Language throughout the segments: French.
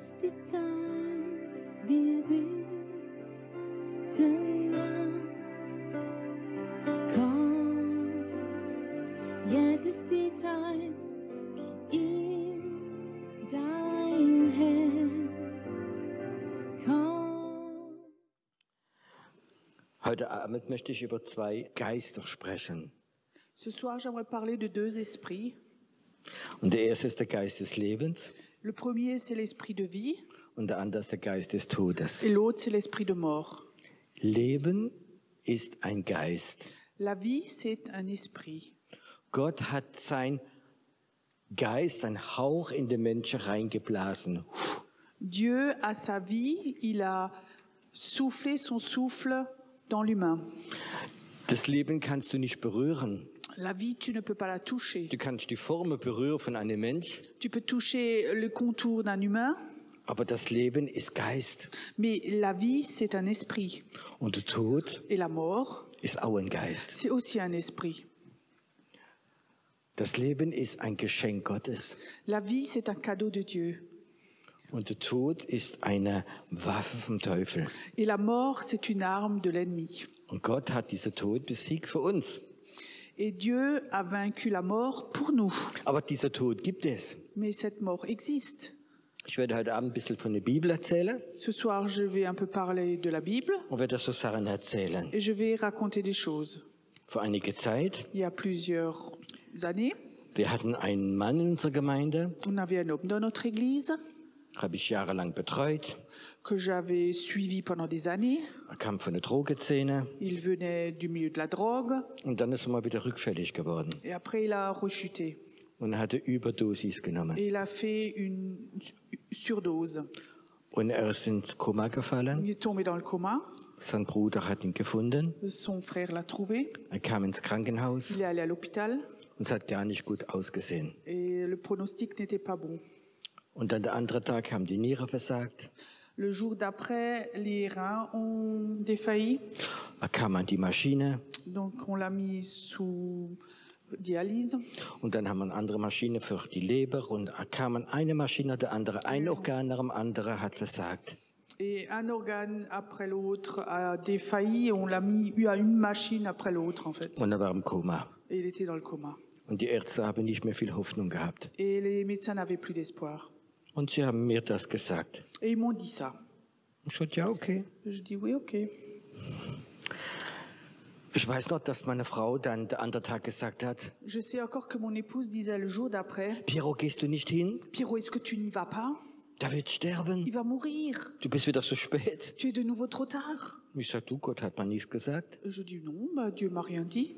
ist die Zeit, wir beten an. Komm, jetzt ist die Zeit, in dein Herr. Komm. Heute Abend möchte ich über zwei Geister sprechen. Ce soir, j'aimerais parler de deux esprits. Und der erste ist der Geist des Lebens Le premier, c'est l'esprit de vie, und der andere ist der Geist des Todes. et l'autre, c'est l'esprit de mort. Leben ist ein Geist. La vie, c'est un esprit. Gott hat sein Geist, ein Hauch in den Menschen reingeblasen. Dieu a sa vie, il a soufflé son souffle dans l'humain. Das Leben kannst du nicht berühren. La vie, tu ne peux pas la toucher. Du kannst die Formen berühren von einem Mensch, Tu peux toucher le contour d'un humain, aber das Leben ist Geist. mais la vie, c'est un esprit. Und der Tod Et la mort, ist auch ein Geist. c'est aussi un esprit. Das Leben ist ein Geschenk Gottes. La vie, c'est un cadeau de Dieu. Und der Tod ist eine Waffe vom Teufel. Et la mort, c'est une arme de l'ennemi. Und Gott hat diesen Tod besiegt für uns. Et Dieu a vaincu la mort pour nous. Aber dieser Tod gibt es. Mais cette mort existe. Ich werde heute Abend ein bisschen von der Bibel erzählen Ce soir, je vais un peu parler de la Bible und werde so Sachen erzählen. et je vais raconter des choses. Vor einiger Zeit, Il y a plusieurs années, wir hatten einen Mann in unserer Gemeinde, on avait un homme dans notre église habe ich jahrelang betreut. que j'avais suivi pendant des années. Er kam von der Drogenszene Il venait du milieu de la drogue und dann ist er mal wieder rückfällig geworden. et après il a rechuté. Und er hatte Überdosis genommen. Et il a fait une surdose. Und er ist ins Koma gefallen. Il est tombé dans le coma. Sein Bruder hat ihn gefunden. Son frère l'a trouvé. Er kam ins Krankenhaus Il est allé à l'hôpital und es hat gar nicht gut ausgesehen. et le pronostic n'était pas bon. Und dann der andere Tag haben die Nieren versagt. Le jour d'après, les reins ont défailli. Er kam an die Maschine Donc on l'a mis sous dialyse. und dann haben wir eine andere Maschine für die Leber und er kam an eine Maschine der andere, ein Organ nach dem anderen hat versagt. Et un organe après l'autre a défailli et on l'a mis à une machine après l'autre en fait. Und er war im Koma. Et il était dans le coma. Und die Ärzte haben nicht mehr viel Hoffnung gehabt. Et les médecins n'avaient plus d'espoir. Und sie haben mir das gesagt. Et ils m'ont dit ça. Ich sagte, ja, okay. Je dis oui, ok. Ich weiß noch, dass meine Frau dann der andere Tag gesagt hat, Je sais encore que mon épouse disait le jour d'après, Piero, gehst du nicht hin? Pierrot, est-ce que tu n'y vas pas? Der wird sterben. Il va mourir. Du bist wieder so spät. Tu es de nouveau trop tard. Ich sag, du, Gott hat mir nichts gesagt. Je dis non, bah, Dieu m'a rien dit.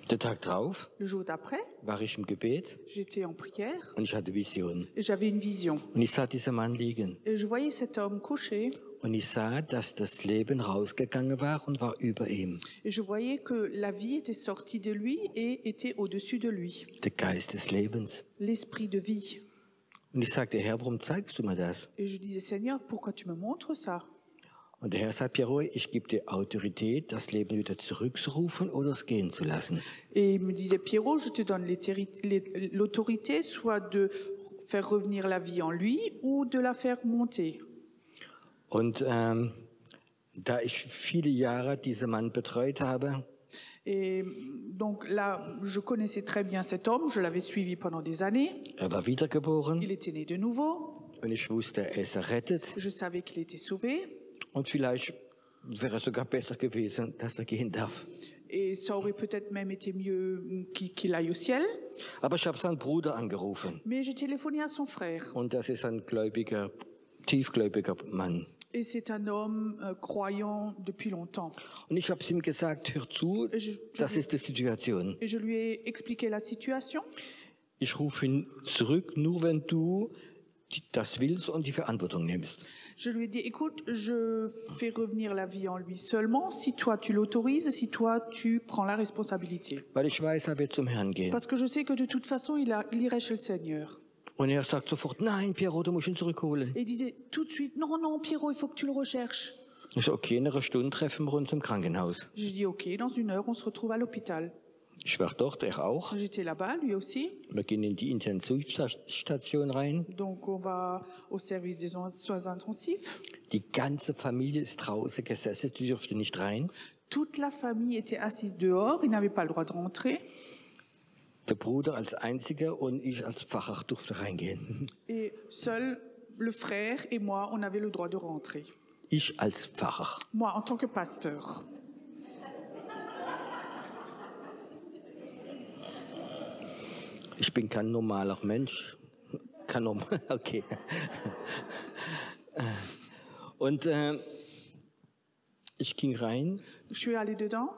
Der Tag drauf Le jour d'après, war ich im Gebet j'étais en prière und ich hatte Vision. et j'avais une vision. Und ich sah diesen Mann liegen. Et je voyais cet homme couché Und ich sah, dass das Leben rausgegangen war und war über ihm. et je voyais que la vie était sortie de lui et était au-dessus de lui. Der Geist des Lebens. L'esprit de vie. Und ich sagte, Herr, warum zeigst du mir das? Et je disais, Seigneur, pourquoi tu me montres ça? Und der Herr sagt, Piero, ich gebe dir Autorität, das Leben wieder zurückzurufen oder es gehen zu lassen. Et il me disait, Pierrot, je te donne l'autorité soit de faire revenir la vie en lui ou de la faire monter. Und da ich viele Jahre diesen Mann betreut habe, Et donc là, je connaissais très bien cet homme, je l'avais suivi pendant des années. er war wiedergeboren Il était né de nouveau, und ich wusste, er ist errettet. je savais qu'il était sauvé. Und vielleicht wäre es sogar besser gewesen, dass er gehen darf. Et ça aurait peut-être même été mieux qu'il aille au ciel. Aber ich habe seinen Bruder angerufen. Mais j'ai téléphoné à son frère. Und das ist ein gläubiger, tiefgläubiger Mann. Et c'est un homme croyant depuis longtemps. Und ich habe ihm gesagt, hör zu, das ist die Situation. Et je lui ai expliqué la situation. Ich rufe ihn zurück, nur wenn du das willst und die Verantwortung nimmst. Je lui ai dit, écoute, je fais revenir la vie en lui seulement si toi tu l'autorises, si toi tu prends la responsabilité. Weil ich weiß, er wird zum Herrn gehen. Parce que je sais que de toute façon, il irait chez le Seigneur. Und er sagt sofort, nein, Piero, du musst ihn zurückholen. Et il disait tout de suite, non, non, Pierrot, il faut que tu le recherches. Ich sage, okay, in einer Stunde treffen wir uns im Krankenhaus. Je dis, ok, dans 1 heure, on se retrouve à l'hôpital. Ich war dort, er auch. J'étais là-bas, lui aussi. Wir gehen in die Intensivstation rein. Donc on va au service des soins intensifs. Die ganze Familie ist draußen gesessen, die durfte nicht rein. Toute la famille était assise dehors, ils n'avaient pas le droit de rentrer. Der Bruder als einziger und ich als Pfarrer durfte reingehen. Et seul le frère et moi, on avait le droit de rentrer. Ich als Pfarrer. Moi, en tant que pasteur. Ich bin kein normaler Mensch. Okay. Und ich ging rein Je suis allée dedans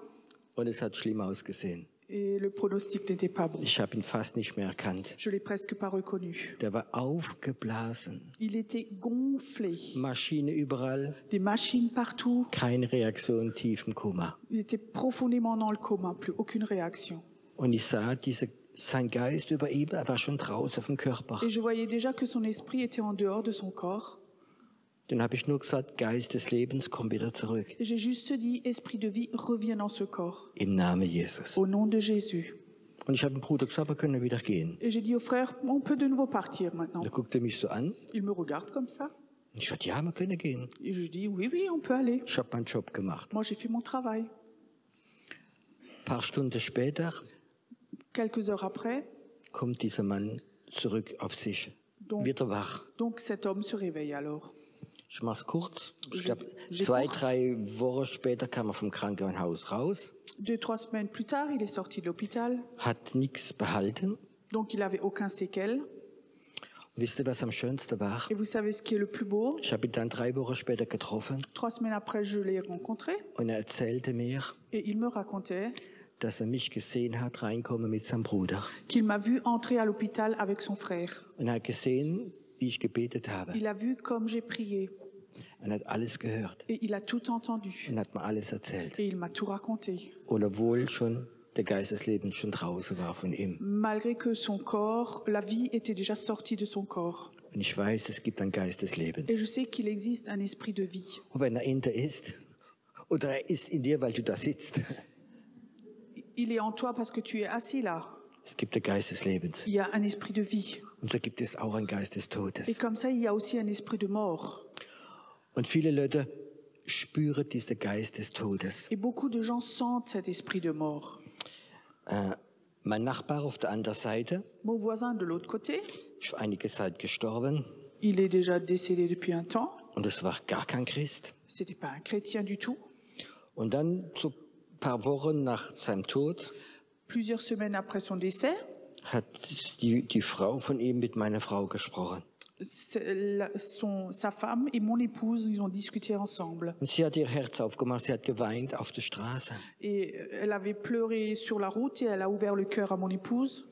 und es hat schlimm ausgesehen. et le pronostic n'était pas bon. Ich habe ihn fast nicht mehr erkannt. Je l'ai presque pas reconnu. Der war aufgeblasen. Il était gonflé, Maschine überall, des machines partout. keine Reaktion, tiefen Kummer. Il était profondément dans le coma, plus aucune réaction. Und ich sah sein Geist über ihm, er war schon draußen vom Körper. Et je voyais déjà que son esprit était en dehors de son corps. Dann habe ich nur gesagt, Geist des Lebens, komm wieder zurück. Et j'ai juste dit, esprit de vie, reviens dans ce corps. Im Namen Jesus. Au nom de Jésus. Und ich habe dem Bruder gesagt, wir können wieder gehen. Et j'ai dit au frère, on peut de nouveau partir maintenant. Er guckte mich so an. Il me regarde comme ça. Und ich sagte, ja, wir können gehen. Et je dis, oui, oui, on peut aller. Ich habe meinen Job gemacht. Moi, j'ai fait mon travail. Ein paar Stunden später Quelques heures après, kommt dieser Mann zurück auf sich. Donc- Wieder wach. donc cet homme se réveille alors. Ich mach's kurz. Ich Je- glaube, je 2, kurz. 3 Wochen später kam er vom Krankenhaus raus, 2-3 semaines plus tard, il est sorti de l'hôpital. hat nichts behalten. Donc, il n'avait aucun séquelles. Wisst ihr, was am schönsten war? Et vous savez ce qui est le plus beau? Ich habe ihn dann 3 Wochen später getroffen 3 semaines après, je l'ai rencontré. und er erzählte mir, Et il me racontait dass er mich gesehen hat, reinkommen mit seinem Bruder. qu'il m'a vu entrer à l'hôpital avec son frère. Und er hat gesehen, wie ich gebetet habe. Il a vu comme j'ai prié. Er hat alles gehört Et il a tout entendu. und hat mir alles erzählt. Et il m'a tout raconté. Obwohl schon der Geist des Lebens schon draußen war von ihm. Malgré que son corps, la vie était déjà sortie de son corps. Und ich weiß, es gibt einen Geist des Lebens. Et je sais qu'il existe un esprit de vie. Und wenn er in dir ist, oder er ist in dir, weil du da sitzt, Il est en toi parce que tu es assis là. es gibt den Geist des Lebens. Il y a un esprit de vie. Und so gibt es auch einen Geist des Et Todes. comme ça, il y a aussi un esprit de mort. Und viele Leute spüren diesen Geist des Todes. Et beaucoup de gens sentent cet esprit de mort. Mein Nachbar auf der anderen Seite Mon voisin de l'autre côté, ist vor einiger Zeit gestorben il est déjà décédé depuis un temps. und es war gar kein Christ. C'était pas un chrétien du tout. Und dann, so ein paar Wochen nach seinem Tod, Plusieurs semaines après son décès, hat die Frau von ihm mit meiner Frau gesprochen. sa femme et mon épouse, ils ont discuté ensemble. Und sie hat ihr Herz aufgemacht, sie hat geweint auf der Straße. Et elle avait pleuré sur la route et elle a ouvert le cœur à mon épouse.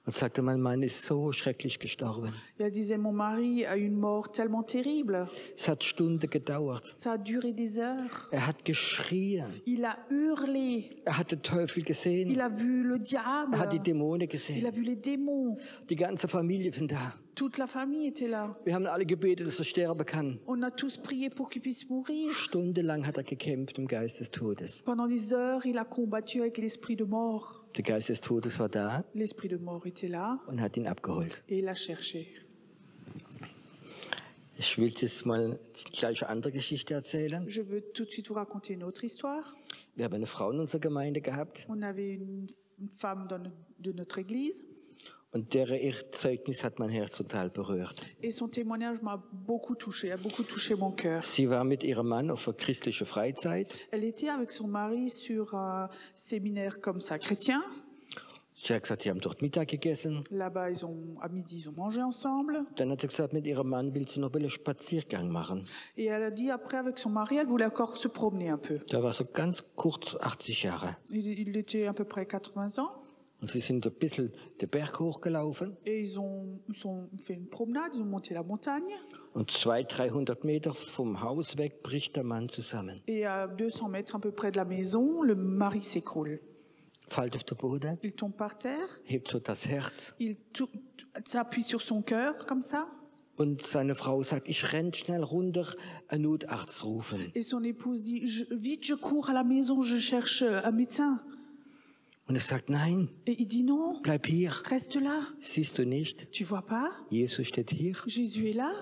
Und sagte, mein Mann ist so schrecklich gestorben. Et elle disait, mon mari a eu une mort tellement terrible. Es hat Stunden gedauert. Ça a duré des heures. Er hat geschrien. Il a hurlé. Er hat den Teufel Il gesehen. a vu le diable. Er hat die Dämonen Il a gesehen. vu les démons. Die ganze Familie von da. Toute la famille était là. Wir haben alle gebetet, dass er sterben kann. On a tous prié pour qu'il puisse mourir. Stundenlang hat er gekämpft im Geist des Todes. Pendant des heures, il a combattu avec l'esprit de mort. Der Geist des Todes war da L'esprit de mort était là und hat ihn abgeholt. et il l'a cherché. Ich will jetzt mal gleich eine andere Geschichte erzählen. Je veux tout de suite vous raconter une autre histoire. Wir haben eine Frau in unserer Gemeinde gehabt On avait une femme de notre église und deren ihr Zeugnis hat mein Herz total berührt. et son témoignage m'a beaucoup touché, a beaucoup touché mon cœur. Sie war mit ihrem Mann auf einer christlichen Freizeit. Elle était avec son mari sur un séminaire comme ça, chrétien. Sie hat gesagt, die haben dort Mittag gegessen. Là-bas, à midi, ils ont mangé ensemble. Dann hat sie gesagt, mit ihrem Mann will sie noch einen Spaziergang machen. Et elle a dit après, avec son mari, elle voulait encore se promener un peu. Da war so ganz kurz 80 Jahre. Il était à peu près 80 ans. Und sie sind ein bisschen den Berg hochgelaufen. Et ils ont fait une promenade, ils ont monté la montagne. Und 200-300 Meter vom Haus weg bricht der Mann zusammen. Et à 200 mètres à peu près de la maison, le mari s'écroule. Fällt auf den Boden, Il tombe par terre, hebt so das Herz. il s'appuie sur son cœur, comme ça. Und seine Frau sagt, ich renn schnell runter, einen Notarzt rufen. Et son épouse dit, vite, je cours à la maison, je cherche un médecin. Und er sagt, nein, Et il dit non, bleib hier. reste là. Siehst du nicht? Tu vois pas? Jesus steht hier. Jésus est là.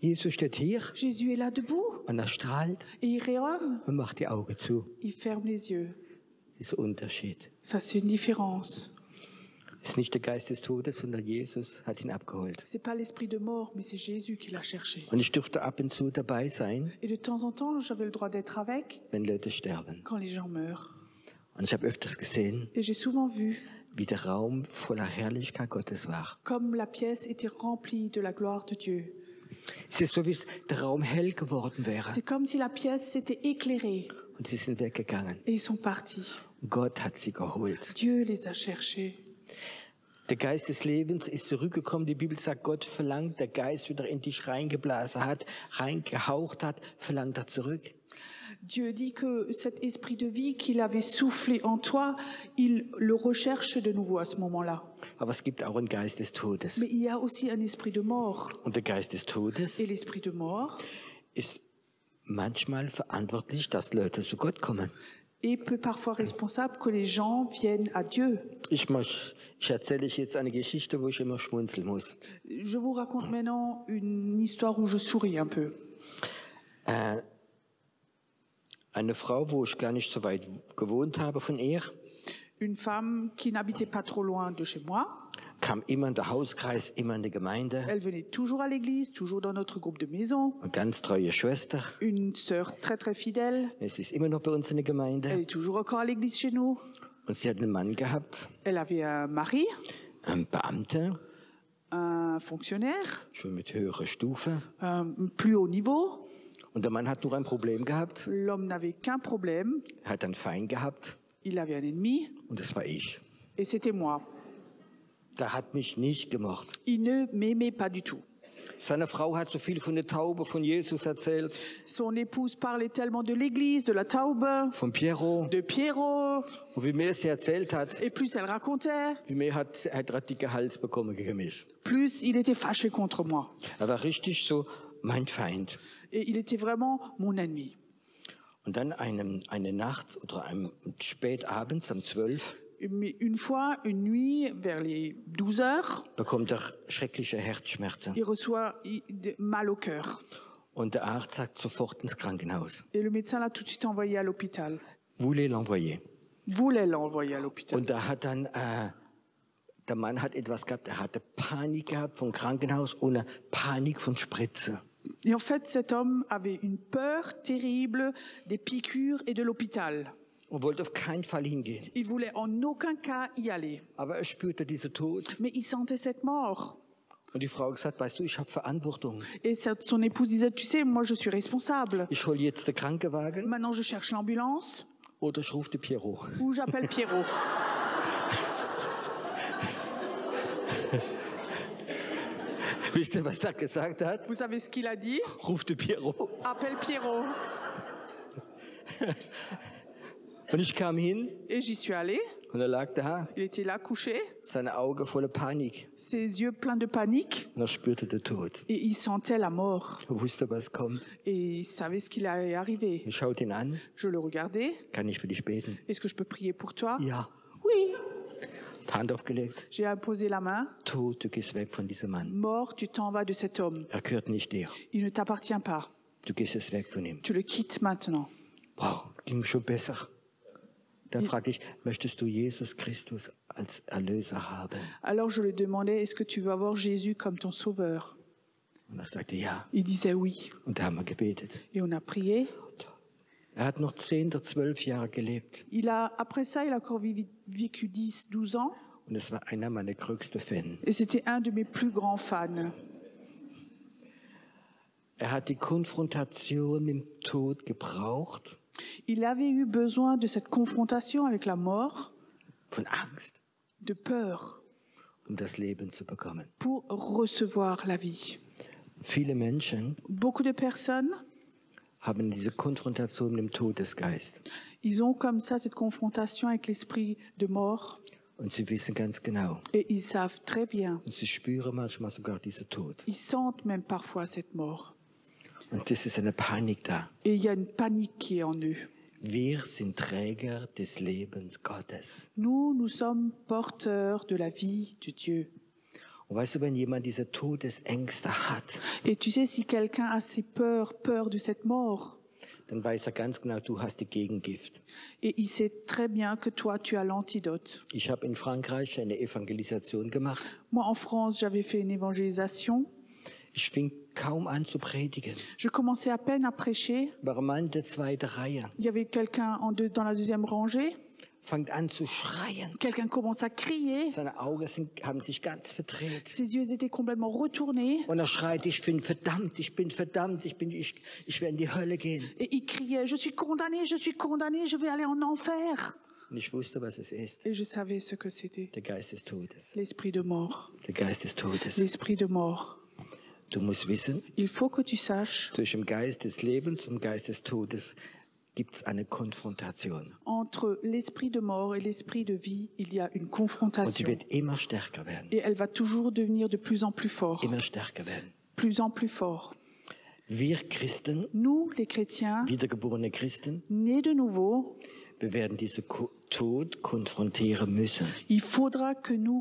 Jesus steht hier Jésus est là debout. und er strahlt Et il rayonne. und macht die Augen zu. Il ferme les yeux. Das ist ein Unterschied. Ça, c'est une différence. Es ist nicht der Geist des Todes, sondern Jesus hat ihn abgeholt. C'est pas l'esprit de mort, mais c'est Jésus qui l'a cherché. Und ich durfte ab und zu dabei sein, Et de temps en temps, j'avais le droit d'être avec wenn Leute sterben. quand les gens meurent. Und ich habe öfters gesehen, Et j'ai souvent vu wie der Raum voller Herrlichkeit Gottes war. comme la pièce était remplie de la gloire de Dieu. Es ist so, wie der Raum hell geworden wäre. C'est comme si la pièce s'était éclairée Und sie sind weggegangen. et ils sont partis. Gott hat sie geholt. Dieu les a cherchés. Der Geist des Lebens ist zurückgekommen. Die Bibel sagt, Gott verlangt, der Geist wieder in dich reingeblasen hat, reingehaucht hat, verlangt er zurück. Dieu dit que cet esprit de vie qu'il avait soufflé en toi, il le recherche de nouveau à ce moment-là. Aber es gibt auch einen Geist des Todes. Mais il y a aussi un esprit de mort. Und der Geist des Todes Et l'esprit de mort ist manchmal verantwortlich, dass Leute zu Gott kommen. est peut parfois responsable que les gens viennent à Dieu. Ich erzähle euch jetzt eine Geschichte, wo ich immer schmunzeln muss. Je vous raconte maintenant une histoire où je souris un peu. Eine Frau, wo ich gar nicht so weit gewohnt habe von ihr, Une femme qui n'habitait pas trop loin de chez moi. kam immer in der Hauskreis, immer in die Gemeinde. Elle venait toujours à l'église, toujours dans notre groupe de maison. Eine ganz treue Schwester. Une sœur très très fidèle. Es ist immer noch bei uns in der Elle Gemeinde. est toujours encore à l'église chez nous. Und sie hat einen Mann gehabt, Elle avait un mari, einen Beamter, un fonctionnaire, schon mit höherer Stufe. plus haut niveau. Und der Mann hat nur ein Problem gehabt. L'homme n'avait qu'un problème. Er hat einen Feind gehabt. Il avait un ennemi Und das war ich. et c'était moi. Der hat mich nicht gemocht. Il ne m'aimait pas du tout. Seine Frau hat so viel von der Taube, von Jesus erzählt, Son épouse parlait tellement de l'église, de la Taube, von Piero. de Pierrot. Und wie mehr sie erzählt hat, Et plus elle racontait, wie mehr hat er dicke Hals bekommen gegen mich. plus il était fâché contre moi. Er war richtig so mein Feind. Et il était vraiment mon ennemi. Und dann eine Nacht oder spät abends um 12 Mais une fois, une nuit, vers les 12 heures, bekommt er schreckliche Herzschmerzen. il reçoit mal au cœur. Und der Arzt sagt sofort ins Krankenhaus. Et le médecin l'a tout de suite envoyé à l'hôpital. Voulez l'envoyer. Voulait l'envoyer à l'hôpital. Und da hat dann, der Mann hat etwas gehabt, er hatte Panik gehabt vom Krankenhaus und eine Panik von Spritze. Et en fait, cet homme avait une peur terrible des piqûres et de l'hôpital. Und wollte auf keinen Fall hingehen. Il voulait en aucun cas y aller. Aber er spürte diesen Tod. Mais il sentait cette mort. Und die Frau hat gesagt, weißt du, ich habe Verantwortung. Et son épouse disait, tu sais, moi je suis responsable. Ich hole jetzt den Krankenwagen Maintenant je cherche l'ambulance oder ich rufe den Piero. ou j'appelle Pierrot. Wisst ihr, was er gesagt hat? Vous savez ce qu'il a dit? Ruf den Piero. Appelle Pierrot. Und ich kam hin Et j'y suis allée. und er lag da, Il était là couché, seine Augen voller Panik. ses yeux pleins de panique. Und er spürte den Tod. Et il sentait la mort. Er wusste, was kommt. Et il savait ce qu'il allait arriver. Ich schaute ihn an. Je le regardais. Kann ich für dich beten? Est-ce que je peux prier pour toi? Ja. Oui. Hand aufgelegt. J'ai imposé la main. Tod, du gehst weg von diesem Mann. Mort, tu t'en vas de cet homme. Er gehört nicht dir. Il ne t'appartient pas. Du gehst jetzt weg von ihm. Tu le quittes maintenant. Wow, ging schon besser. Dann fragte ich, möchtest du Jesus Christus als Erlöser haben? Alors je lui demandais, est-ce que tu veux avoir Jésus comme ton sauveur? Und er sagte ja. Il disait oui. Und da haben wir gebetet. Et on a prié. Er hat noch 10 oder 12 Jahre gelebt. Après ça, il a encore vécu 10, 12 ans. Und es war einer meiner größten Fans. Et c'était un de mes plus grands fans. Er hat die Konfrontation mit dem Tod gebraucht. Il avait eu besoin de cette confrontation avec la mort, Von Angst, de peur, das Leben zu bekommen. pour recevoir la vie. Viele Menschen Beaucoup de personnes, haben diese Konfrontation mit dem Todesgeist. ils ont comme ça cette confrontation avec l'esprit de mort Und sie wissen ganz genau. et ils savent très bien, Und sie spüren manchmal sogar diesen Tod. ils sentent même parfois cette mort. Und das ist eine Panik da. Et il y a une panique qui est en eux. Wir sind Träger des Lebens Gottes. Nous sommes porteurs de la vie de Dieu. Und weißt du, wenn jemand diese Todesängste hat, Et tu sais, si quelqu'un a ces peur de cette mort, dann weiß er ganz genau, du hast die Gegengift. et il sait très bien que toi, tu as l'antidote. Ich habe in Frankreich eine Evangelisation gemacht. Moi, en France, j'avais fait une évangélisation. Ich fing kaum an zu predigen. Je commençais à peine à prêcher. War ein Mann in der zweiten Reihe. Il y avait quelqu'un dans la deuxième rangée. Fängt an zu schreien. Quelqu'un commence à crier. Seine Augen haben sich ganz verdreht. Ses yeux étaient complètement retournés. Und er schreit, ich bin verdammt, ich werde in die Hölle gehen. Et il criait, je suis condamné, je vais aller en enfer. Und ich wusste, was es ist. Et je savais ce que c'était. Der Geist des Todes. L'esprit de mort. Der Geist des Todes. L'esprit de mort. Du musst wissen, Il faut que tu saches, zwischen dem Geist des Lebens und dem Geist des Todes gibt es eine Konfrontation. entre l'esprit de mort et l'esprit de vie, il y a une Und sie confrontation. wird immer stärker werden. Et elle va toujours devenir de plus en plus fort. Immer stärker werden. Plus en plus fort. Wir Christen, Nous, les chrétiens, wiedergeborene Christen, nés de nouveau, wir werden diesen Tod konfrontieren müssen. il faudra que nous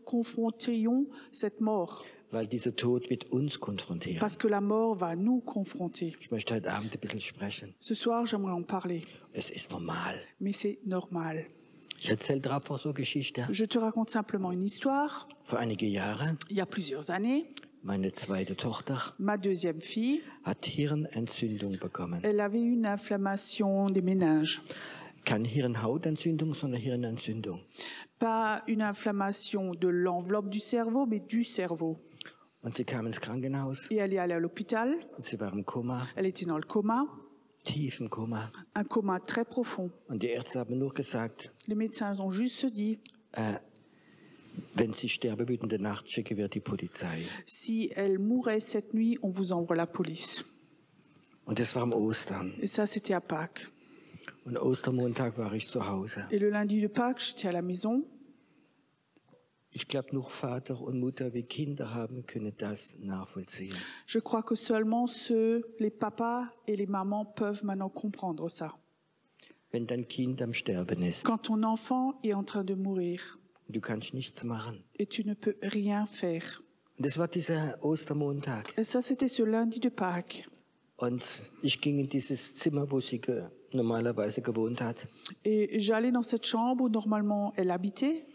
confrontions cette mort. Weil dieser Tod wird uns konfrontieren. Parce que la mort va nous confronter. Ich möchte heute Abend ein bisschen sprechen. Ce soir, j'aimerais en parler. Es ist normal. Mais c'est normal. Ich erzähle dir einfach so Geschichte. Je te raconte simplement une histoire. Vor einige Jahre, Il y a plusieurs années, meine zweite Tochter ma deuxième fille, hat Hirnentzündung bekommen. elle avait une inflammation des méninges. Keine Hirnhautentzündung, sondern Hirnentzündung. Pas une inflammation de l'enveloppe du cerveau, mais du cerveau. Und sie kam ins Krankenhaus. Et elle est allée à l'hôpital. Und sie war im Koma, Elle était dans le coma, tief im Koma. un coma très profond. Und die Ärzte haben nur gesagt, Les médecins ont juste dit, wenn sie sterben würde in der Nacht, schicken wir die Polizei. si elle mourait cette nuit, on vous envoie la police. Und das war am Ostern. Et ça, c'était à Pâques. Und Ostermontag war ich zu Hause. Et le lundi de Pâques, j'étais à la maison. Ich glaube, nur Vater und Mutter, wie Kinder haben, können das nachvollziehen. Je crois que seulement les papas et les mamans peuvent maintenant comprendre ça. Wenn dein Kind am Sterben ist, Quand ton enfant est en train de mourir du kannst nichts machen. et tu ne peux rien faire. Und das war dieser Ostermontag. Et ça, c'était ce lundi de Pâques. Und ich ging in dieses Zimmer, wo sie normalerweise gewohnt hat. Et j'allais dans cette chambre où normalement elle habitait.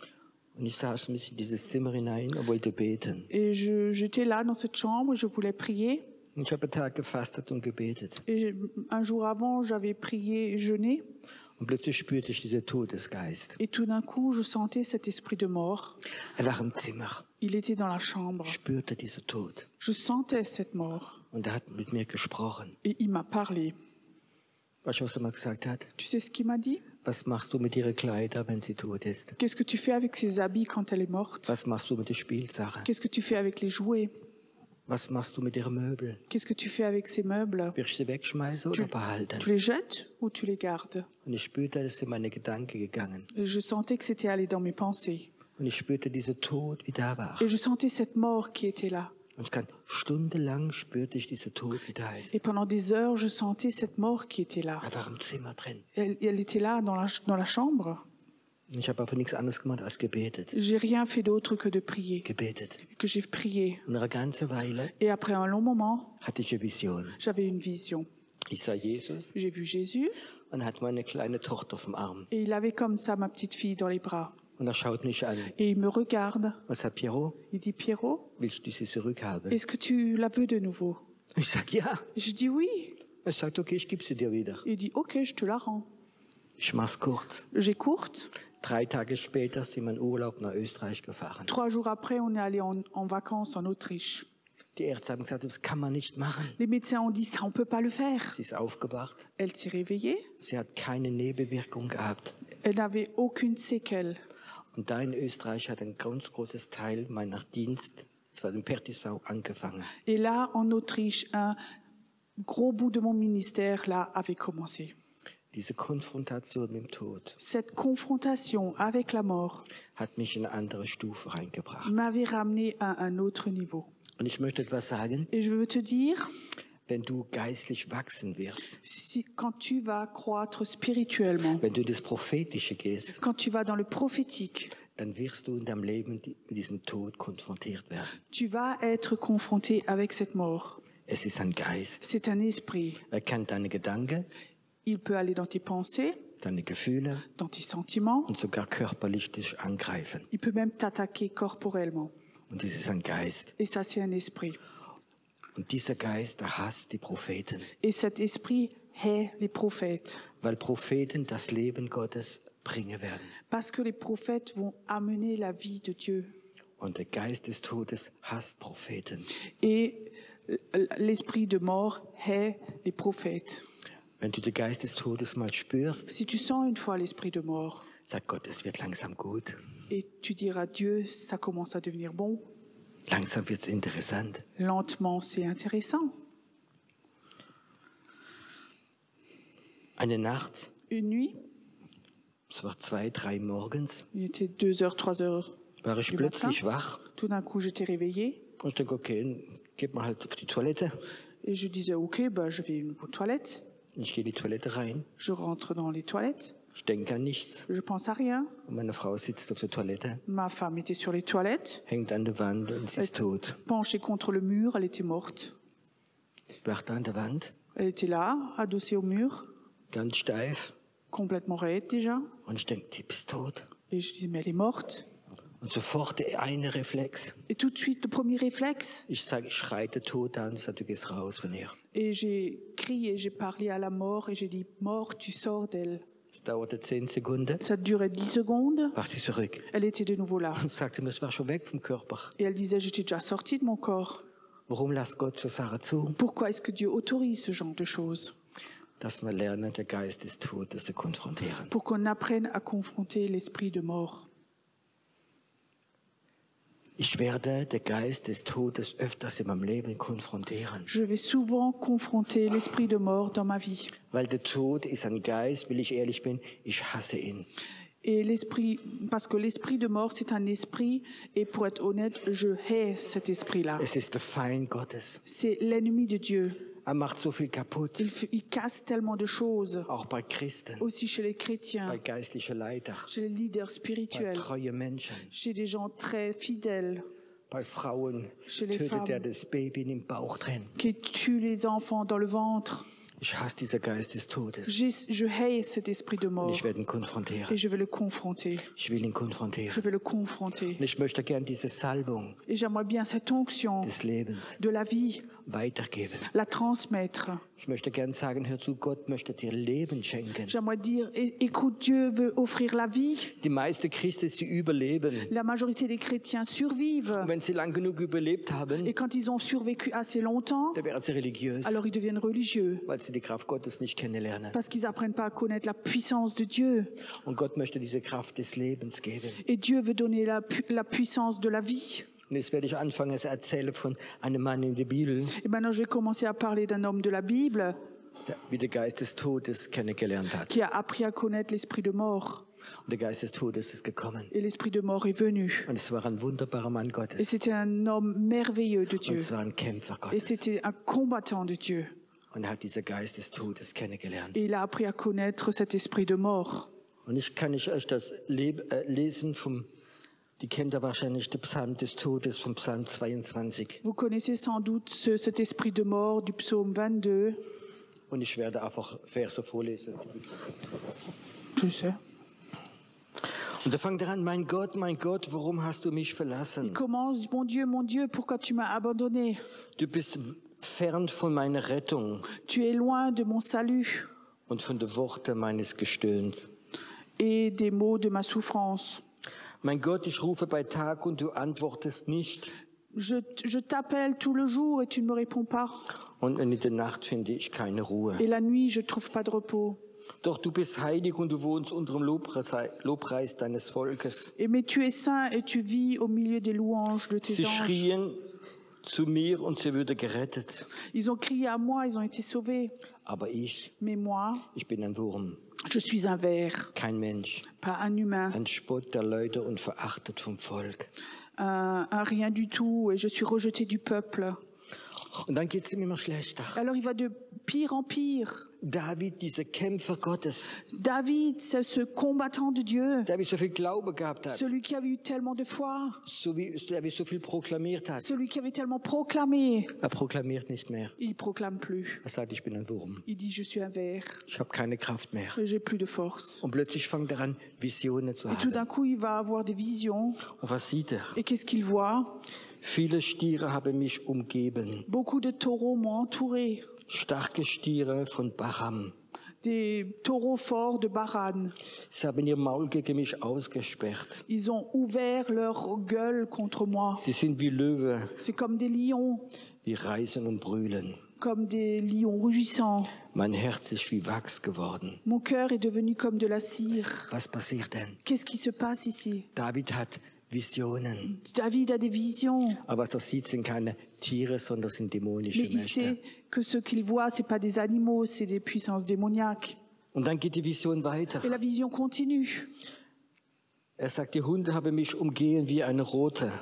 Und ich saß mich in dieses Zimmer hinein und wollte beten. Et j'étais là dans cette chambre et je voulais prier. Und ich habe einen Tag gefastet und gebetet. Et un jour avant, j'avais prié et jeûné. Und plötzlich spürte ich diesen Todesgeist. Et tout d'un coup, je sentais cet esprit de mort. Er war im Zimmer. Il était dans la chambre. Ich spürte diesen Tod. Je sentais cette mort. Und er hat mit mir gesprochen. Et il m'a parlé. Weißt du, was er mal gesagt hat? Tu sais ce qu'il m'a dit? Was machst du mit ihren Kleidern, wenn sie tot ist? Qu'est-ce que tu fais avec ses habits quand elle est morte? Was machst du mit den Spielsachen? Qu'est-ce que tu fais avec les jouets? Was machst du mit ihren Möbeln? Qu'est-ce que tu fais avec ces meubles? Wirst du sie wegschmeißen oder behalten? Tu les jettes ou tu les gardes? Und ich spürte, das sind meine Gedanken gegangen. Et je sentais que c'était allé dans mes pensées. Und ich spürte diesen Tod, wie da war. Et je sentais cette mort qui était là. Und stundenlang spürte ich diesen Tod, wie da ist. Et pendant des heures, je sentais cette mort qui était là. Er war im Zimmer drin. Elle était là dans la chambre. Und ich habe einfach nichts anderes gemacht als gebetet. J'ai rien fait d'autre que de prier. Gebetet. Que j'ai prié. Und eine ganze Weile Et après un long moment, hatte ich eine Vision. j'avais une vision. Ich sah Jesus J'ai vu Jésus und hatte meine kleine Tochter auf dem Arm. et il avait comme ça ma petite fille dans les bras. Und er schaut mich an Et il me regarde. und sagt, Piero, Il dit, Pierrot, willst du sie zurückhaben? est-ce que tu la veux de nouveau? Ich sag ja. Je dis oui. Er sagt, okay, ich gebe sie dir wieder. Il dit, ok, je te la rends. Ich mach's kurz. J'écoute. 3 Tage später sind wir in Urlaub nach Österreich gefahren. 3 jours après, on est allé en vacances en Autriche. Die Ärzte haben gesagt, das kann man nicht machen. Les médecins ont dit, ça, on peut pas le faire. Sie ist aufgewacht. Elle s'est réveillée. Sie hat keine Nebenwirkung gehabt. Elle n'avait aucune séquelle. Und da in Österreich hat ein ganz großes Teil meiner Dienst, das war in Pertisau, angefangen. Et là, en Autriche, un gros bout de mon ministère, là, avait commencé. Diese Konfrontation mit dem Tod Cette confrontation avec la mort hat mich in eine andere Stufe reingebracht. m'avait ramené à un autre niveau. Und ich möchte etwas sagen, Et je veux te dire, wenn du geistlich wachsen wirst, Quand tu vas croître spirituellement, wenn du in das Prophetische gehst, quand tu vas dans le prophétique, dann wirst du in deinem Leben mit diesem Tod konfrontiert werden. tu vas être confronté avec cette mort. Es ist ein Geist. C'est un esprit. Kennt deine Gedanken, Il peut aller dans tes pensées, deine Gefühle dans tes sentiments. und sogar körperlich dich angreifen. Il peut même t'attaquer corporellement. Und dies ist ein Geist. Et ça, c'est un esprit. Und dieser Geist, der hasst die Propheten. Et cet esprit hait les prophètes. Weil Propheten das Leben Gottes bringen werden. Parce que les prophètes vont amener la vie de Dieu. Und der Geist des Todes hasst Propheten. Et l'esprit de mort hait les prophètes. Wenn du den Geist des Todes mal spürst, Si tu sens une fois l'esprit de mort sagt Gott, es wird langsam gut. et tu diras Dieu, ça commence à devenir bon, Langsam wird es interessant. lentement, c'est intéressant. Eine Nacht, Une nuit, es war 2, 3 morgens, il était 2h, 3h war ich du matin. plötzlich wach. Tout d'un coup, j'étais réveillée Und ich denke, okay, geht mal halt auf die Toilette. et je disais, ok, bah, je vais aux toilettes. Ich gehe in die Toilette rein. Je rentre dans les toilettes. Ich denke an nichts. Je pense à rien. Und meine Frau sitzt auf der Toilette, Ma femme était sur les toilettes, hängt an der Wand und sie ist tot. penchée contre le mur, elle était morte. Ich war da an der Wand, Elle était là, adossée au mur, ganz steif. complètement raide déjà. Und ich denke, die bist tot. Et je disais, mais elle est morte. Und sofort der eine Reflex. Et tout de suite, le premier réflexe, Ich schreite tot an und sage, du gehst raus von ihr. et j'ai crié, j'ai parlé à la mort, et j'ai dit, mort, tu sors d'elle. Es dauerte 10 Sekunden, Ça durait 10 secondes, war sie zurück. elle était de nouveau là. Und sagte mir, es war schon weg vom Körper. Et elle disait, j'étais déjà sortie de mon corps. Warum lässt Gott so Sachen zu? Pourquoi est-ce que Dieu autorise ce genre de choses? Dass wir lernen, der Geist des Todes zu konfrontieren. Pour qu'on apprenne à confronter l'esprit de mort. Ich werde den Geist des Todes öfters in meinem Leben konfrontieren. Je vais souvent confronter l'esprit de mort dans ma vie. Weil der Tod ist ein Geist, will ich ehrlich bin, ich hasse ihn. Et l'esprit, parce que l'esprit de mort, c'est un esprit, et pour être honnête, je hais cet esprit-là. Es ist der Feind Gottes. C'est l'ennemi de Dieu. Macht so viel kaputt, Il casse tellement de choses, auch bei Christen, aussi chez les chrétiens, bei geistlichen Leitern, chez les leaders bei spirituels, treuen Menschen, chez des gens très fidèles, bei Frauen Chez les tötet femmes. er das Baby in den Bauch drin. qui tuent les enfants dans le ventre. Ich hasse dieser Geist des Todes. Je hais cet esprit de Und mort, ich werde ihn et konfrontieren. je vais le confronter. Ich will ihn Je konfrontieren. vais le confronter. Und ich möchte gern diese Salbung Et j'aimerais bien cette onction des Lebens de la vie, weitergeben. la transmettre. Ich möchte gern sagen, hör zu, Gott möchte dir Leben schenken. J'aimerais dire, écoute, Dieu veut offrir la vie. Die meisten Christen, sie überleben. La majorité des chrétiens survivent. Und wenn sie lang genug überlebt haben, Et quand ils ont survécu assez longtemps, dann werden sie religiös, alors ils deviennent religieux. weil sie die Kraft Gottes nicht kennenlernen. Parce qu'ils n'apprennent pas à connaître la puissance de Dieu. Und Gott möchte diese Kraft des Lebens geben. Et Dieu veut donner la puissance de la vie. Und jetzt werde ich anfangen zu erzählen von einem Mann in der Bibel, Et maintenant, je vais commencer à parler d'un homme de la Bible der wie der Geist des Todes kennengelernt hat. qui a appris à connaître l'esprit de mort. Und der Geist des Todes ist gekommen. Et l'esprit de mort est venu. Und es war ein wunderbarer Mann Et Gottes. c'était un homme merveilleux de Und Dieu. es war ein Kämpfer Et Gottes. c'était un combattant de Dieu. Und er hat dieser Geist des Todes kennengelernt. Et il a appris à connaître cet esprit de mort. Und ich kann nicht euch das lesen vom, die kennt ihr wahrscheinlich, den Psalm des Todes vom Psalm 22. Vous connaissez sans doute cet esprit de mort du psaume 22. Und ich werde einfach Verse vorlesen. Je sais. Und da fängt er an, mein Gott, warum hast du mich verlassen? Il commence, mon Dieu, pourquoi tu m'as abandonné? Du bist fern von meiner Rettung Tu es loin de mon salut und von den Worten meines Gestöhns. et des mots de ma souffrance. Mein Gott, ich rufe bei Tag und du antwortest nicht. Je t'appelle tout le jour et tu ne me réponds pas. Und in der Nacht finde ich keine Ruhe. Et la nuit, je ne trouve pas de repos. Doch du bist heilig und du wohnst unter dem Lobpreis deines Volkes. Mais tu es saint et tu vis au milieu des louanges de tes Sie anges. schrien zu mir und sie würde gerettet. Ils ont crié à moi, ils ont été sauvés. Aber ich Mais moi, bin ein Wurm, je suis un ver, kein Mensch, pas un humain, ein Spott der Leute und verachtet vom Volk. un rien du tout, et je suis rejeté du peuple. Und dann geht es ihm immer schlechter. Alors il va de pire en pire. David, dieser Kämpfer Gottes, David, c'est ce combattant de Dieu, der wie so viel Glaube gehabt hat, celui qui avait eu tellement de foi, der wie so viel proklamiert hat. celui qui avait tellement proclamé. Er proklamiert nicht mehr. Il proclame plus. Er sagt, ich bin ein Wurm. Il dit, je suis un ver, Ich habe keine Kraft mehr. j'ai plus de force. Und plötzlich fängt er an, Visionen zu Et tout d'un haben. coup, il va avoir des visions. Und was sieht er? Et qu'est-ce qu'il voit? Viele Stiere haben mich umgeben. Beaucoup de taureaux m'ont entouré. Starke Stiere von Bacham. Des taureaux forts de Baran. Sie haben ihr Maul gegen mich ausgesperrt. Ils ont ouvert leur gueule contre moi. Sie sind wie Löwe, C'est comme des lions, die reißen und brüllen. comme des lions rugissants. Mein Herz ist wie Wachs geworden. Mon cœur est devenu comme de la cire. Was passiert denn? Qu'est-ce qui se passe ici? David hat Visionen. David a des visions. Aber was er sieht, sind keine Tiere, sondern sind dämonische Mais il Mächte. sait que ce qu'il voit, c'est pas des animaux, c'est des puissances démoniaques. Und dann geht die Vision weiter. Et la vision continue. Er sagt, die Hunde haben mich umgehen wie eine Rote.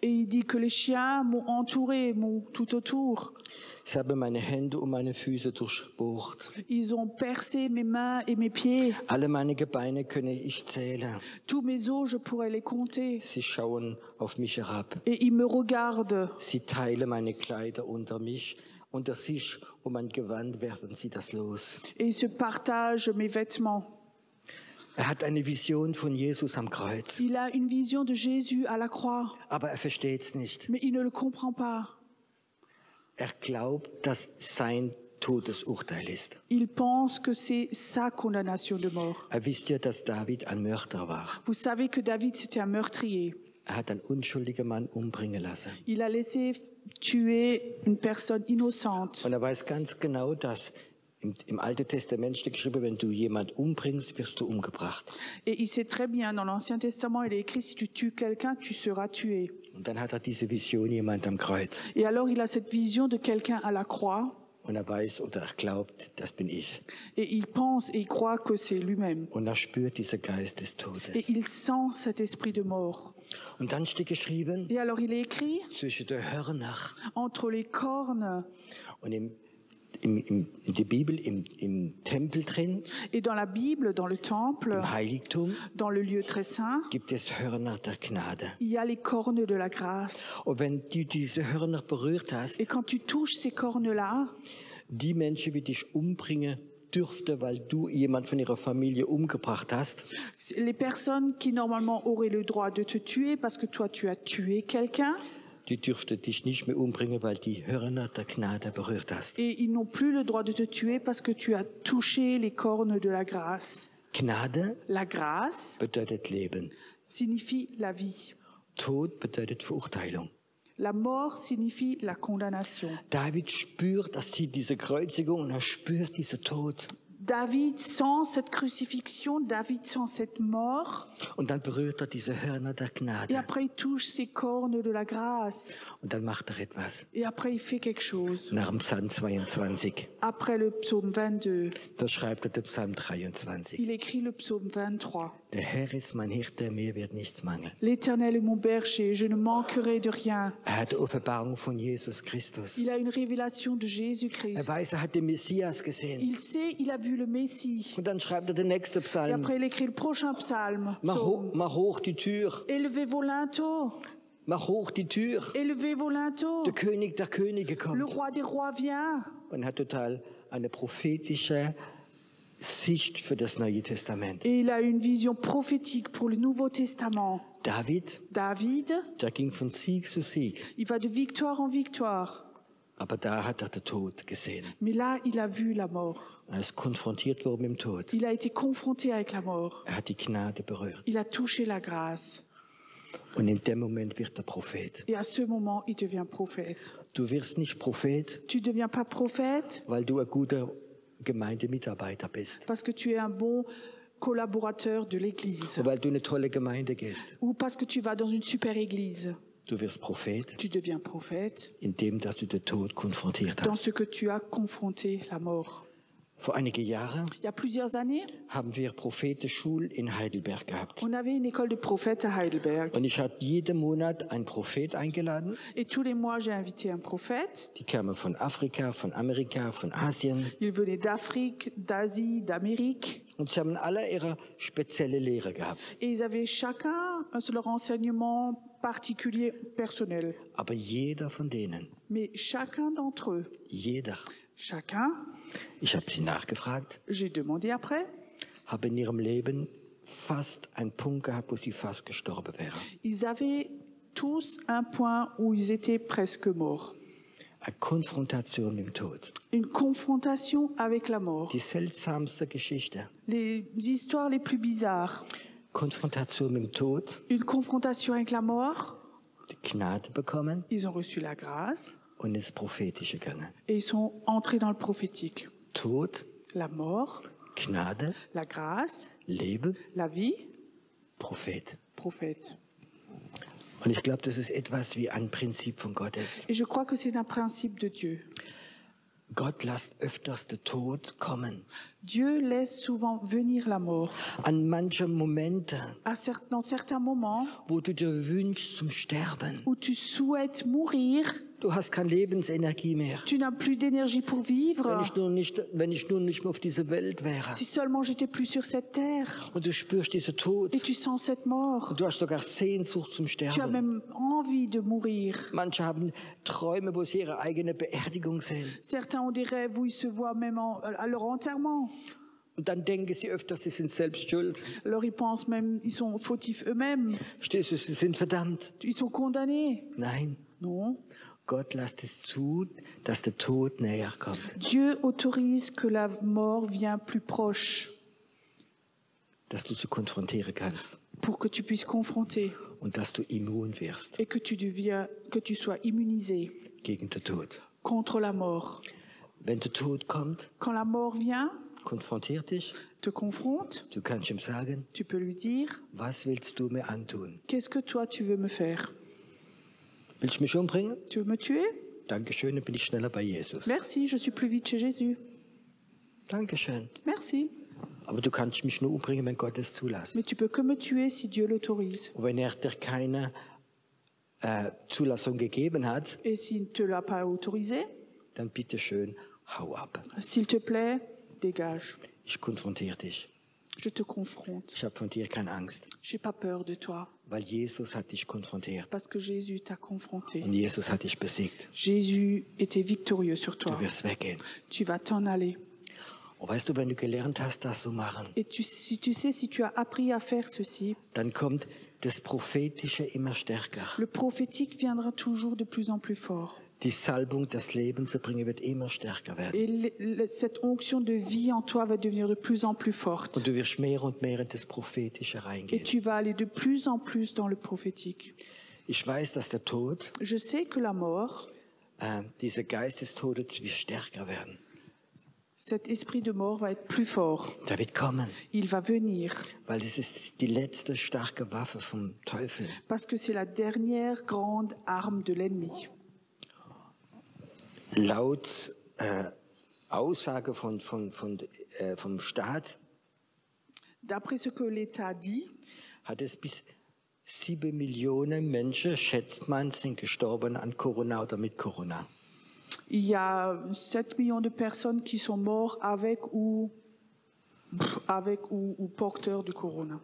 Et il dit que les chiens m'ont entouré, m'ont tout autour. Sie haben meine Hände und meine Füße durchbohrt. Ils ont percé mes mains et mes pieds. Alle meine Gebeine könne ich zählen. Tous mes os, je pourrais les compter. Sie schauen auf mich herab. Et ils me regardent. Sie teilen meine Kleider unter sich und mein Gewand werfen sie das los. Et ils se partagent mes vêtements. Er hat eine Vision von Jesus am Kreuz, Il a une vision de Jésus à la croix, aber er versteht es nicht. mais il ne le comprend pas. Er glaubt, dass sein Todesurteil ist. Il pense que c'est sa condamnation de mort. Er wisst ja, dass David ein Mörder war. Vous savez que David, c'était un meurtrier. Er hat einen unschuldigen Mann umbringen lassen. Il a laissé tuer une personne innocente. Und er weiß ganz genau, dass im Alten Testament steht geschrieben, wenn du jemand umbringst, wirst du umgebracht. Et il sait très bien, dans l'Ancien Testament, il est écrit, si tu tues quelqu'un, tu seras tué. Und dann hat er diese Vision, jemand am Kreuz. Et alors, il a cette vision de quelqu'un à la croix, Und er weiß oder er glaubt, das bin ich. et il pense et il croit que c'est lui-même. Und er spürt diesen Geist des Et Todes. il sent cet esprit de mort. Und dann steht geschrieben, Et alors, il est écrit, zwischen den Hörnern entre les cornes und in der Bibel, im Tempel drin, et dans la Bible, dans le temple, im Heiligtum, dans le lieu très saint, gibt es Hörner der Gnade. il y a les cornes de la grâce. Und wenn du diese Hörner berührt hast, Et quand tu touches ces cornes-là, die Menschen, die dich umbringen dürften, weil du jemand von ihrer Familie umgebracht hast, les personnes qui normalement auraient le droit de te tuer parce que toi tu as tué quelqu'un, die dürften dich nicht mehr umbringen, weil die Hörner der Gnade berührt hast. et ils n'ont plus le droit de te tuer parce que tu as touché les cornes de la grâce. Gnade La grâce bedeutet Leben. signifie la vie. Tod bedeutet Verurteilung. La mort signifie la condamnation. David spürt, dass sie diese Kreuzigung und er spürt diesen Tod. David sent cette crucifixion, David sent cette mort, Und dann berührt er diese Hörner der et Gnade. après il touche ces cornes de la grâce, Und dann macht er etwas. et après il fait quelque chose. Nach dem Psalm 22. Après le psaume 22, Da schreibt er den Psalm 23. il écrit le psaume 23. Der Herr ist mein Hirte, mir wird nichts mangeln. L'Éternel est mon berger, je ne manquerai de rien. Er hat die Offenbarung von Jesus Christus. Il a une révélation de Er Jésus-Christ. weiß, er hat den Messias gesehen. Il sait, il a vu le Messie. Und dann schreibt er den nächsten Et Psalm. après, il écrit le prochain psaume. Mach hoch die Tür. Élevez vos linteaux, Mach hoch die Tür. élevez vos linteaux. Der König der Könige Le kommt. roi des rois vient. Und er hat total eine prophetische Sicht für das Neue Testament. Et il a une vision prophétique pour le Nouveau Testament. David, David, der ging von Sieg zu Sieg. il va de victoire en victoire. Aber da hat er den Tod gesehen. Mais là, il a vu la mort. Er ist konfrontiert worden mit dem Tod. Il a été confronté avec la mort. Er hat die Gnade berührt. Il a touché la grâce. Und in dem Moment wird er Prophet. Et à ce moment, il devient prophète. Du wirst nicht Prophet, Tu ne deviens pas prophète weil du ein guter Gemeindemitarbeiter bist. parce que tu es un bon collaborateur de l'Église Weil du eine tolle Gemeinde gehst. ou parce que tu vas dans une super Église. Du wirst Prophet, Tu deviens prophète indem dass du den Tod konfrontiert dans hast. ce que tu as confronté la mort. Vor einige Jahre Il y a plusieurs années, haben wir Prophetenschule in Heidelberg gehabt. on avait une école de prophètes à Heidelberg. Und ich hatte jeden Monat einen Prophet eingeladen. Et tous les mois, j'ai invité un prophète. Die kamen von Afrika, von Amerika, von Asien. Il venait d'Afrique, d'Asie, d'Amérique. Und sie haben alle ihre spezielle Lehre gehabt. Et ils avaient chacun leur enseignement particulier, personnel. Aber jeder von denen, Mais chacun d'entre eux, chacun, ich habe sie nachgefragt, j'ai demandé après, habe in ihrem Leben fast einen Punkt gehabt, wo sie fast gestorben wären. ils avaient tous un point où ils étaient presque morts. Eine Konfrontation mit dem Tod. Une confrontation avec la mort. Die seltsamste Geschichte. Les histoires les plus bizarres. Konfrontation mit dem Tod. Une confrontation avec la mort. Die Gnade bekommen. Ils ont reçu la grâce. Und ins Prophetische gegangen. Et ils sont entrés dans le prophétique. Tod. La mort. Gnade. La grâce. Leben. La vie. Prophet. Prophète. Und ich glaube, das ist etwas wie ein Prinzip von Gott ist. Et je crois que c'est un principe de Dieu. Gott lässt öfters den Tod kommen. Dieu laisse souvent venir la mort. An manchen Momenten, Dans certains moments wo du dir wünschst zum Sterben. où tu souhaites mourir, Du hast keine Lebensenergie mehr. tu n'as plus d'énergie pour vivre. Wenn ich nur nicht mehr auf dieser Welt wäre. Si seulement j'étais plus sur cette terre. Und du spürst diesen Tod. Et tu sens cette mort. Und du hast sogar Sehnsucht zum Tu as Sterben. même envie de mourir. Manche haben Träume, wo sie ihre eigene Beerdigung sehen. Certains ont des rêves où ils se voient même à leur enterrement. Und dann denken sie öfters, sie sind selbst schuld. Alors ils pensent même, ils sont fautifs eux-mêmes. Stehst du, sie sind verdammt. Ils sont condamnés. Nein, Non. Gott lässt es zu, dass der Tod näher kommt. Dieu autorise que la mort vienne plus proche Dass du sie konfrontieren kannst. pour que tu puisses confronter Und dass du immun wirst et que tu sois immunisé gegen den Tod. contre la mort. Wenn der Tod kommt, Quand la mort vient, konfrontiert dich. te confronte, Du kannst ihm sagen, tu peux lui dire, was willst du mir antun? qu'est-ce que toi tu veux me faire? Willst du mich umbringen? Tu veux me tuer? Dankeschön, dann bin ich schneller bei Jesus. Merci, je suis plus vite chez Jésus. Dankeschön. Merci. Aber du kannst mich nur umbringen, wenn Gott es zulässt. Mais tu peux que me tuer si Dieu l'autorise. Und wenn er dir keine Zulassung gegeben hat, Et s'il ne te l'a pas autorisé, dann bitte schön, hau ab. s'il te plaît, dégage. Ich konfrontiere dich. Je te confronte. Ich habe von dir keine Angst, J'ai pas peur de toi weil Jesus hat dich konfrontiert. parce que Jésus t'a confronté. Und Jesus hat dich besiegt. Jésus était victorieux sur toi. Du wirst weggehen. Tu vas t'en aller. Und weißt du, wenn du gelernt hast, das zu machen, Et si tu as appris à faire ceci, dann kommt das Prophetische immer stärker. le prophétique viendra toujours de plus en plus fort. Die Salbung, das Leben zu bringen, wird immer stärker werden. Et cette onction de vie en toi va devenir de plus en plus forte. Und du wirst mehr und mehr in das Prophetische Et reingehen. tu vas aller de plus en plus dans le prophétique. Ich weiß, dass der Tod, Je sais que la mort, dieser Geist des Todes, wird stärker werden. cet esprit de mort va être plus fort. Der wird kommen, Il va venir weil es ist die letzte starke Waffe vom Teufel. parce que c'est la dernière grande arme de l'ennemi. Laut Aussage vom Staat D'après ce que l'État dit, hat es bis 7 Millionen Menschen, schätzt man, sind gestorben an Corona oder mit Corona. il y a 7 millions de personnes qui sont mortes avec ou porteurs du corona.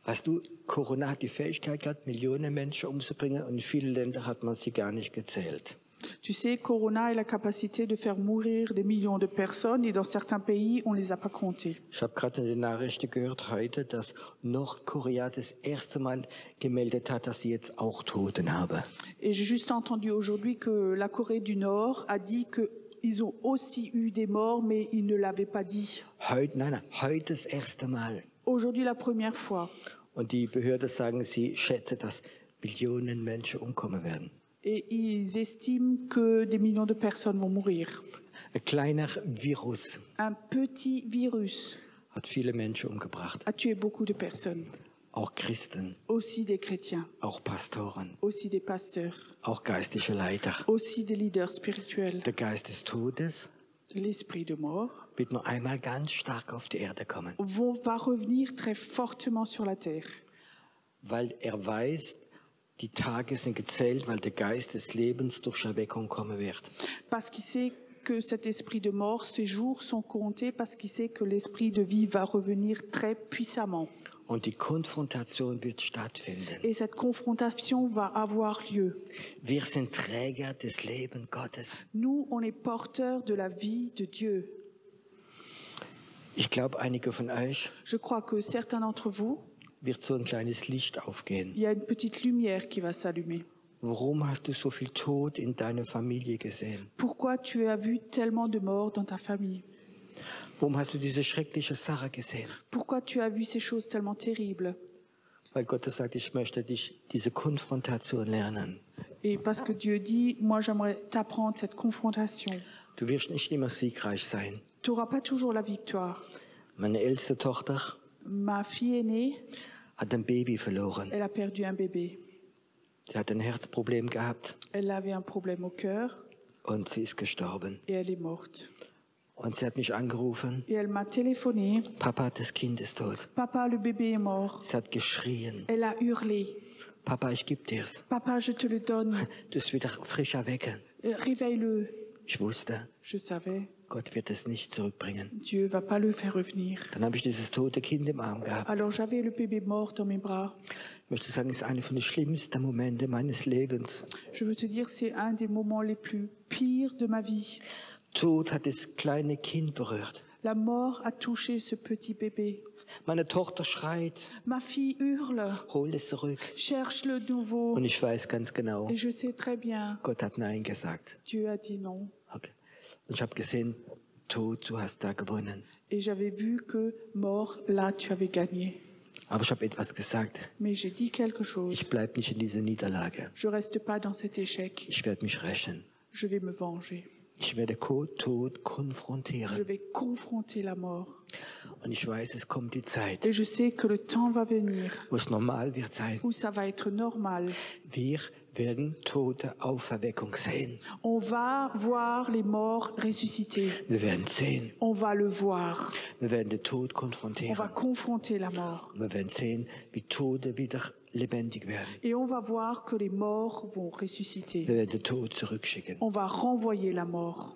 Weißt du, Corona hat die Fähigkeit gehabt, Millionen Menschen umzubringen und in vielen Ländern hat man sie gar nicht gezählt. Tu sais, Corona a la capacité de faire mourir des millions de personnes et dans certains pays, on ne les a pas comptés. Ich habe gerade in den Nachrichten gehört heute, dass Nordkorea das erste Mal gemeldet hat, dass sie jetzt auch Toten haben. Et j'ai juste entendu aujourd'hui que la Corée du Nord a dit qu'ils ont aussi eu des morts, mais ils ne l'avaient pas dit. Heute das erste Mal. Aujourd'hui, la première fois. Und die Behörden sagen, sie schätzen, dass Millionen Menschen umkommen werden. Et ils estiment que des millions de personnes vont mourir. Ein kleiner Virus Un petit virus hat viele Menschen umgebracht. a tué beaucoup de personnes. Auch Christen, Aussi des chrétiens, auch Pastoren, aussi des pasteurs, auch geistliche Leiter. aussi des leaders spirituels. Der Geist des Todes L'esprit de mort wird noch einmal ganz stark auf die Erde kommen, va revenir très fortement sur la terre. weil er weiß, die Tage sind gezählt, weil der Geist des Lebens durch Erweckung kommen wird. Parce qu'il sait que cet esprit de mort, ces jours sont comptés, parce qu'il sait que l'esprit de vie va revenir très puissamment. Und die Konfrontation wird stattfinden. Et cette confrontation va avoir lieu. Wir sind Träger des Lebens Gottes. Nous, on est porteurs de la vie de Dieu. Ich glaube, einige von euch Je crois que certains d'entre vous, wird so ein kleines Licht aufgehen. il y a une petite lumière qui va s'allumer. Warum hast du so viel Tod in deiner Familie gesehen? Pourquoi tu as vu tellement de morts dans ta famille? Warum hast du diese schreckliche Sache gesehen? Pourquoi tu as vu ces choses tellement terribles? Weil Gott sagt, ich möchte dich diese Konfrontation lernen. Et parce que Dieu dit, moi j'aimerais t'apprendre cette confrontation. Du wirst nicht immer siegreich sein. Tu n'auras pas toujours la victoire. Meine älteste Tochter Ma fille aînée, hat ein Baby verloren. elle a perdu un bébé. Sie hat ein Herzproblem gehabt Elle avait un problème au cœur und sie ist gestorben. et elle est morte. Und sie hat mich angerufen. Et elle m'a téléphoné. Papa, das Kind ist tot. Papa, le bébé est mort. Sie hat geschrien. Elle a hurlé. Papa, ich geb dir's. Papa, je te le donne. Du wirst wieder frisch erwecken. Réveille-le. Ich wusste, Je savais, Gott wird es nicht zurückbringen. Dieu va pas le faire revenir. Dann habe ich dieses tote Kind im Arm gehabt. Alors j'avais le bébé mort dans mes bras. Ich möchte sagen, es ist einer von den schlimmsten Momente meines Lebens. Je veux te dire, c'est un des moments les plus pires de ma vie. Tod hat das kleine Kind berührt. La mort a touché ce petit bébé. Meine Tochter schreit, Ma fille hurle, hol es zurück. cherche le nouveau. Und ich weiß ganz genau, Et je sais très bien, Gott hat Nein gesagt. Dieu a dit non. Okay. Und ich habe gesehen, Tod, du hast da gewonnen. Et j'avais vu que mort, là, tu avais gagné. Aber ich habe etwas gesagt. Mais j'ai dit quelque chose. Ich bleibe nicht in dieser Niederlage. Je reste pas dans cet échec. Ich werde mich rächen. Je vais me venger. Ich werde Tod Je konfrontieren. vais confronter la mort. Und ich weiß, es kommt die Zeit, Et je sais que le temps va venir wo es normal wird sein. où ça va être normal. Wir werden tote Auferweckung sehen. On va voir les morts ressuscités. Wir werden sehen. On va le voir. Wir werden den Tod On va konfrontieren. confronter la mort. Wir werden sehen, wie Tote wieder lebendig werden. Et on va voir que les morts vont ressusciter. Wir werden den Tod zurückschicken. On va renvoyer la mort.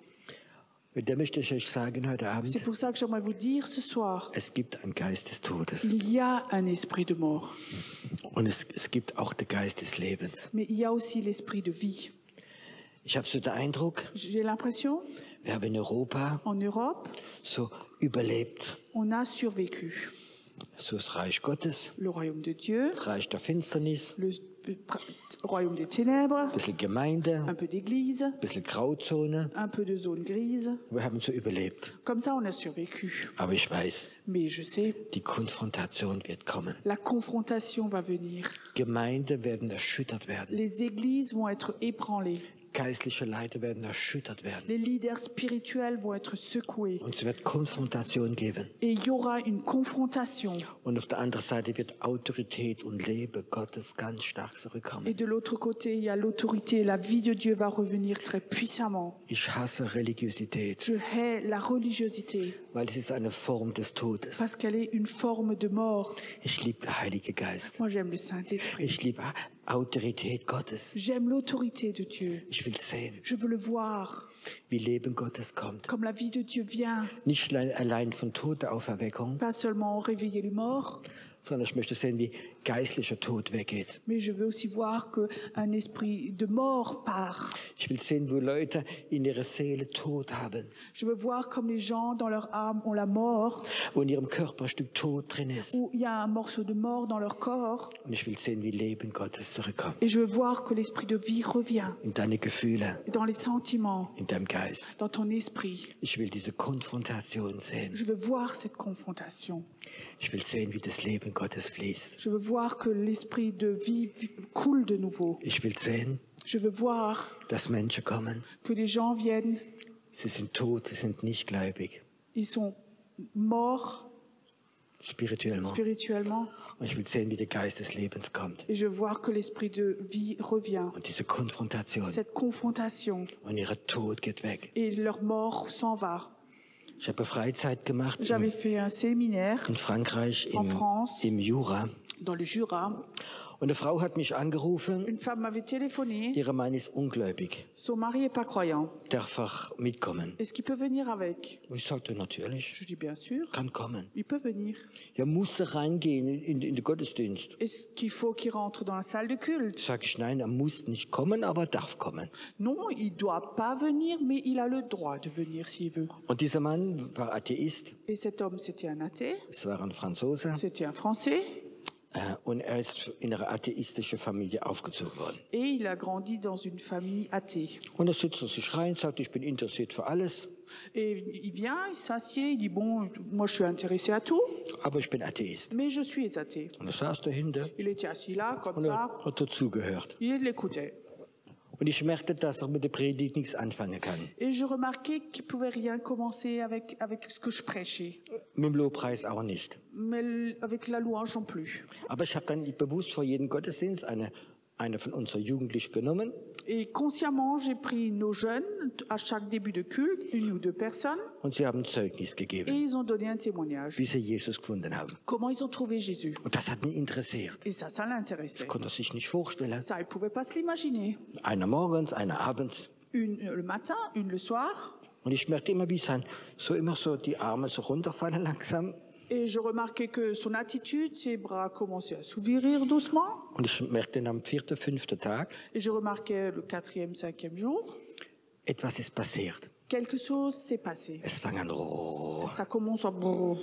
Und da möchte ich euch sagen heute C'est Abend, pour ça que j'aimerais vous dire ce soir, es gibt einen Geist des Todes. il y a un esprit de mort, Und es gibt auch den Geist des Lebens. mais il y a aussi l'esprit de vie. Ich habe so den Eindruck, J'ai l'impression, wir haben in Europa en Europe, so überlebt. on a survécu. So das Reich Gottes, Le royaume de Dieu, das Reich der Finsternis, le royaume des ténèbres, ein bisschen Gemeinde, un peu d'église, ein bisschen Grauzone. un peu de zone grise. Wir haben so überlebt. Comme ça, on a survécu. Aber ich weiß, Mais je sais, die Konfrontation wird kommen. la confrontation va venir. Gemeinde werden erschüttert werden. Les églises vont être ébranlées. Geistliche Leiter werden erschüttert werden. Les leaders spirituels vont être secoués. Und es wird Konfrontation geben. Et il y aura une confrontation. Und auf der anderen Seite wird Autorität und Leben Gottes ganz stark Et zurückkommen. de l'autre côté, il y a l'autorité. La vie de Dieu va revenir très puissamment. Ich hasse Religiosität, Je hais la religiosité weil es ist eine Form des Todes. parce qu'elle est une forme de mort. Ich liebe den Heiligen Geist. Moi, j'aime le Saint-Esprit. Ich liebe Autorität Gottes. J'aime l'autorité de Dieu. Ich will sehen, Je veux le voir wie Leben Gottes kommt. comme la vie de Dieu vient. Nicht allein von Totenauferweckung, Pas seulement réveiller les morts, sondern ich möchte sehen, wie geistlicher Tod weggeht. mais je veux aussi voir qu'un esprit de mort part. Ich will sehen, wo Leute in ihrer Seele Tod haben, Je veux voir comme les gens dans leur âme ont la mort, wo in ihrem Körper ein Stück Tod drin ist. où il y a un morceau de mort dans leur corps. Und ich will sehen, wie Leben Gottes zurückkommt. Et je veux voir que l'esprit de vie revient In deine Gefühle, dans les sentiments, in deinem Geist. dans ton esprit. Ich will diese Konfrontation sehen. Je veux voir cette confrontation. Ich will sehen, wie das Leben Gottes fließt. Je veux voir que l'esprit de vie coule de nouveau. Ich will sehen, Je veux voir dass Menschen kommen. que les gens viennent, Sie sind tot, sie sind nicht gläubig. ils sont morts Spirituellement. spirituellement. Und ich will sehen, wie der Geist des Lebens kommt. Et je veux voir que l'esprit de vie revient. Und diese Konfrontation Cette confrontation und ihre Tod geht weg. et leur mort s'en va. Ich habe eine Freizeit gemacht J'avais fait un séminaire in Frankreich En France. im Jura. dans le Jura. Und eine Frau hat mich angerufen, Une femme m'avait téléphoné. ihre Mann ist ungläubig, Son mari n'est pas croyant. darf er mitkommen? Est-ce qu'il peut venir avec? Und ich sagte, natürlich, Je dis bien sûr. kann kommen. Il peut venir. Ja, muss er reingehen in den Gottesdienst? Est-ce qu'il faut qu'il rentre dans la salle de culte? Sag ich, nein, er muss nicht kommen, aber er darf kommen. Non, il doit pas venir, mais il a le droit de venir s'il veut. Und dieser Mann war Atheist, Et cet homme, c'était un athée, es war ein Franzose, c'était un Français, und er ist in einer atheistischen Familie aufgezogen worden. et il a grandi dans une famille athée. Und da sitzt er sich rein, sagt, ich bin interessiert für alles, Et il vient, il s'assied, il dit, bon, moi je suis intéressé à tout, aber ich bin Atheist. mais je suis athée. Und er saß dahinter Il était assis là, comme und ça, er hat dazugehört. il l'écoutait. Und ich merkte, dass er mit der Predigt nichts anfangen kann. Et je remarquais qu'il ne pouvait rien commencer avec ce que je prêchais, Mit dem Lobpreis auch nicht. mais avec la louange non plus. Aber ich habe dann bewusst vor jedem Gottesdienst eine von unseren Jugendlichen genommen Et consciemment, j'ai pris nos jeunes à chaque début de culte, une ou deux personnes, und sie haben Zeugnis et gegeben, ils ont donné un témoignage. wie sie Jesus gefunden haben. Comment ils ont trouvé Jésus. Und das hat ihn interessiert. Et ça l'intéressait. Konnte er sich nicht vorstellen. Ça, il ne pouvait pas se l'imaginer. Einer morgens, einer abends. Une le matin, une le soir. Und ich merkte immer, wie immer so die Arme so runterfallen langsam. Et je remarquais que son attitude, ses bras commençaient à s'ouvrir doucement. Und ich merkte dann am 4., 5. Tag, Et je remarquais le 4e, 5e jour, etwas ist passiert. quelque chose s'est passé. Es fang an. Ça commence à brrr.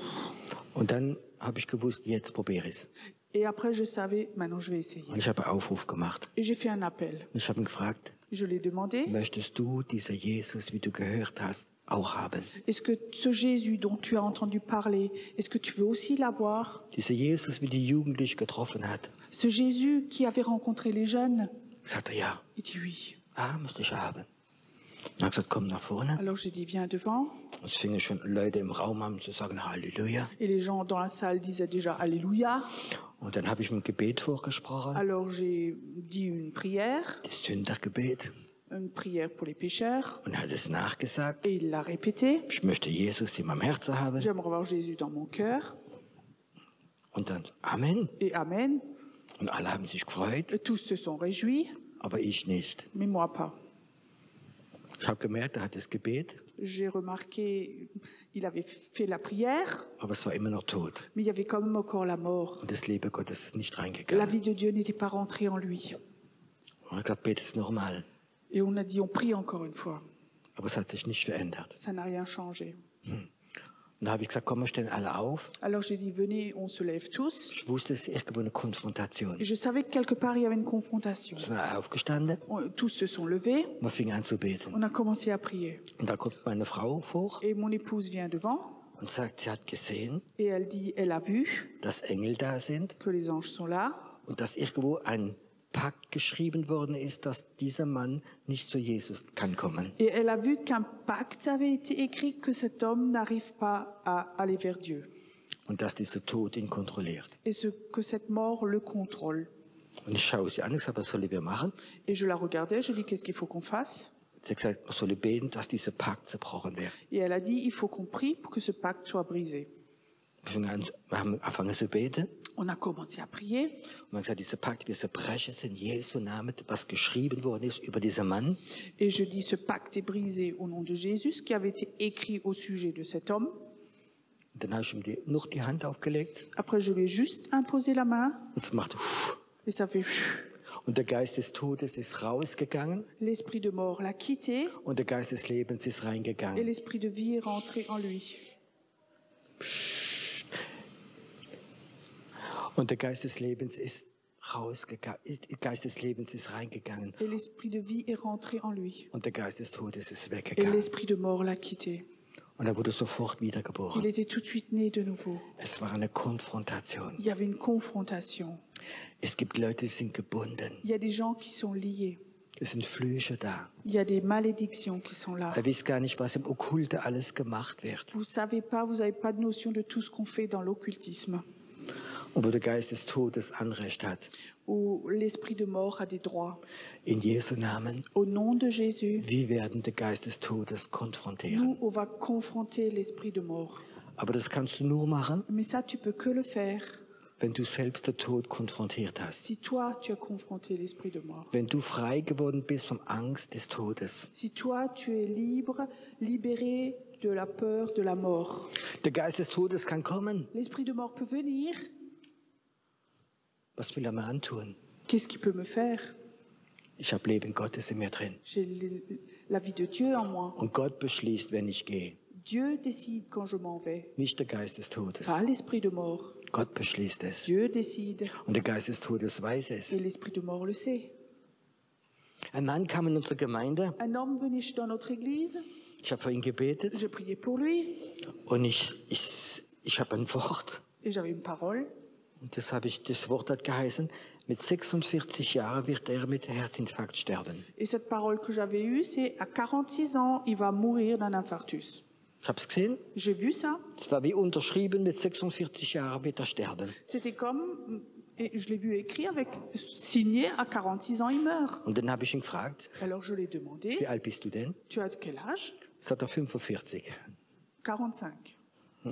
Und dann habe ich gewusst, jetzt probiere ich es. Et après, je savais, maintenant je vais essayer. Und ich habe einen Aufruf gemacht. Et j'ai fait un appel. Und ich habe ihn gefragt, Je l'ai demandé, möchtest du dieser Jesus, wie du gehört hast, auch haben? est-ce que ce Jésus dont tu as entendu parler, est-ce que tu veux aussi l'avoir? Dieser Jesus, wie die Jugendliche getroffen hat. Ce Jésus qui avait rencontré les jeunes? Sagt er, ja. Il dit oui. Ah, müsste ich haben. Und er hat gesagt, komm nach vorne. Alors j'ai dit, viens devant. Und es fingen schon Leute im Raum an zu sagen, Halleluja. Et les gens dans la salle disaient déjà Alléluia. Und dann habe ich ein Gebet vorgesprochen, Alors j'ai dit une prière das Sündergebet. pour les pécheurs. Und er hat es nachgesagt. Et il l'a répété. Ich möchte Jesus in meinem Herzen haben. J'aimerais avoir Jésus dans mon cœur. Und dann Amen. Et Amen. Und alle haben sich gefreut, Et tous se sont réjouis, aber ich nicht. mais moi pas. Ich habe gemerkt, er hat das Gebet, J'ai remarqué, il avait fait la prière, aber es war immer noch tot. mais il y avait quand même encore la mort. Und das Leben Gottes ist nicht La reingegangen. vie de Dieu n'était pas rentrée en lui. Und er hat gesagt, bete es nochmal. Et on a dit, on prie encore une fois. Aber es hat sich nicht verändert. Ça n'a rien changé. Und da habe ich gesagt, komm, wir stehen alle auf. Alors j'ai dit, venez, on se lève tous. Ich wusste, es ist irgendwo eine Konfrontation. Et je savais que quelque part, il y avait une confrontation. Wir sind aufgestanden Tous se sont levés. und wir fingen an zu beten. On a commencé à prier. Und da kommt meine Frau vor Et mon épouse vient devant und sagt, sie hat gesehen, et elle dit, elle a vu dass Engel da sind que les anges sont là und dass irgendwo ein Pakt geschrieben worden ist, dass dieser Mann nicht zu Jesus kann kommen. et elle a vu qu'un pacte avait été écrit que cet homme n'arrive pas à aller vers Dieu Und dass dieser Tod ihn kontrolliert. et que cette mort le contrôle. Und ich schaue sie an und sage, was sollen wir machen? Et je la regardais, je dis, qu'est-ce qu'il faut qu'on fasse? Sie hat gesagt, man solle beten, dass dieser Pakt zerbrochen wird. Et elle a dit, il faut qu'on prie pour que ce pacte soit brisé. Wir haben angefangen zu beten. On a commencé à prier Und wir haben gesagt, dieser Pakt, wir zerbrechen es in Jesu Namen, was geschrieben worden ist über diesen Mann. et je dis, ce pacte est brisé au nom de Jésus, ce qui avait été écrit au sujet de cet homme. Und dann habe ich ihm noch die Hand aufgelegt Après, je lui ai juste imposé la main und es machte et ça fait chut. und der Geist des Todes ist rausgegangen L'esprit de mort l'a quitté und der Geist des Lebens ist et reingegangen. l'esprit de vie est rentré en lui. Und der Geist des Lebens ist rausgegangen. Der Geist des Lebens ist reingegangen Et l'esprit de vie est rentré en lui. und der Geist des Todes ist Et weggegangen. l'esprit de mort l'a quitté. Und er wurde sofort Il wiedergeboren. était tout de suite né de nouveau. Es war eine Konfrontation. Il y avait une confrontation. Es gibt Leute, die sind gebunden. Il y a des gens qui sont liés. Es sind Flüche da. Il y a des malédictions qui sont là. Er weiß gar nicht, was im Okkulte alles gemacht wird. Vous savez pas, vous n'avez pas de notion de tout ce qu'on fait dans l'occultisme. und wo der Geist des Todes Anrecht hat. où l'esprit de mort a des droits. In Jesu Namen. Au nom de Jésus, Wir werden den Geist des Todes konfrontieren. nous, on va confronter l'esprit de mort. Aber das kannst du nur machen, Mais ça, tu peux que le faire wenn du selbst den Tod konfrontiert hast. si toi, tu as confronté l'esprit de mort. Wenn du frei geworden bist vom Angst des Todes. Si toi, tu es libre, libéré de la peur de la mort. Der Geist des Todes kann kommen. L'esprit de mort peut venir. Was will er mir antun? Qu'est-ce qu'il peut me faire? Ich habe Leben Gottes in mir drin. J'ai la vie de Dieu en moi. Und Gott beschließt, wenn ich gehe. Dieu décide quand je m'en vais. Nicht der Geist des Todes. Pas l'esprit de mort. Gott beschließt es. Dieu décide. Und der Geist des Todes weiß es. Et l'esprit de mort le sait. Ein Mann kam in unsere Gemeinde. Un homme venait dans notre église. Ich habe für ihn gebetet. J'ai prié pour lui. Und ich habe ein Wort. Et j'avais une parole. Und das Wort hat geheißen, mit 46 Jahren wird er mit Herzinfarkt sterben. Et cette parole que j'avais eue, c'est à 46 ans, il va mourir d'un infarctus. Ich habe es gesehen. J'ai vu ça. Es war wie unterschrieben, mit 46 Jahren wird er sterben. C'était comme, et je l'ai vu écrit avec, signé à 46 ans, il meurt. Und dann habe ich ihn gefragt, Alors je l'ai demandé, wie alt bist du denn? tu as quel âge? Sagt er 45. 45.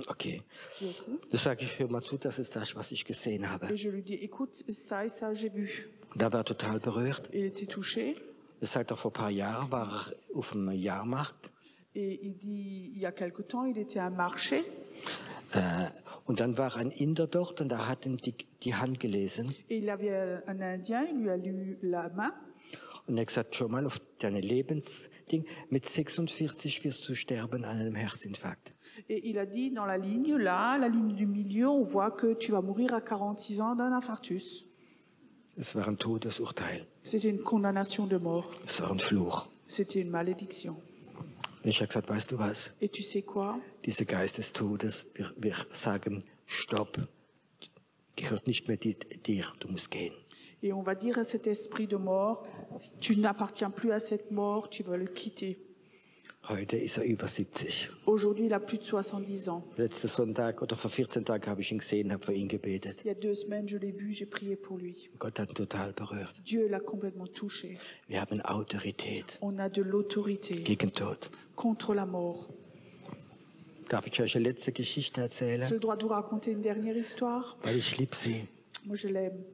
Okay. Je dis, OK. Da sage ich, hör mal zu, das ist das, was ich gesehen habe. Et je lui dis, écoute, ça et ça, j'ai vu. Da war er total berührt. Il était touché. Das sagt er, vor ein paar Jahren war er auf einem Jahrmarkt. Et il dit, il y a quelque temps, il était à un marché. Und dann war ein Inder dort und er hat ihm die Hand gelesen. Et il avait un Indien, il lui a lu la main. Und er hat gesagt, schon mal auf deine Lebensding, mit 46 wirst du sterben an einem Herzinfarkt. Et il a dit, dans la ligne, là, la ligne du milieu, on voit que tu vas mourir à 46 ans d'un infarctus. Es war ein Todesurteil. C'était une condamnation de mort. Es war ein Fluch. C'était une malédiction. Und ich habe gesagt, weißt du was? Et tu sais quoi? Dieser Geist des Todes, wir sagen, stopp, gehört nicht mehr dir, du musst gehen. Et on va dire à cet esprit de mort, tu n'appartiens plus à cette mort, tu vas le quitter. Heute ist er über 70. Aujourd'hui, il a plus de 70 ans. Letzten Sonntag oder vor 14 Tagen habe ich ihn gesehen, habe für ihn gebetet. Il y a 2 semaines, je l'ai vu, j'ai prié pour lui. Gott hat ihn total berührt. Dieu l'a complètement touché. Wir haben Autorität On a de l'autorité gegen Tod. contre la mort. Darf ich euch eine letzte Geschichte J'ai erzählen? le droit de vous raconter une dernière histoire. Weil ich liebe sie. Moi, je l'aime.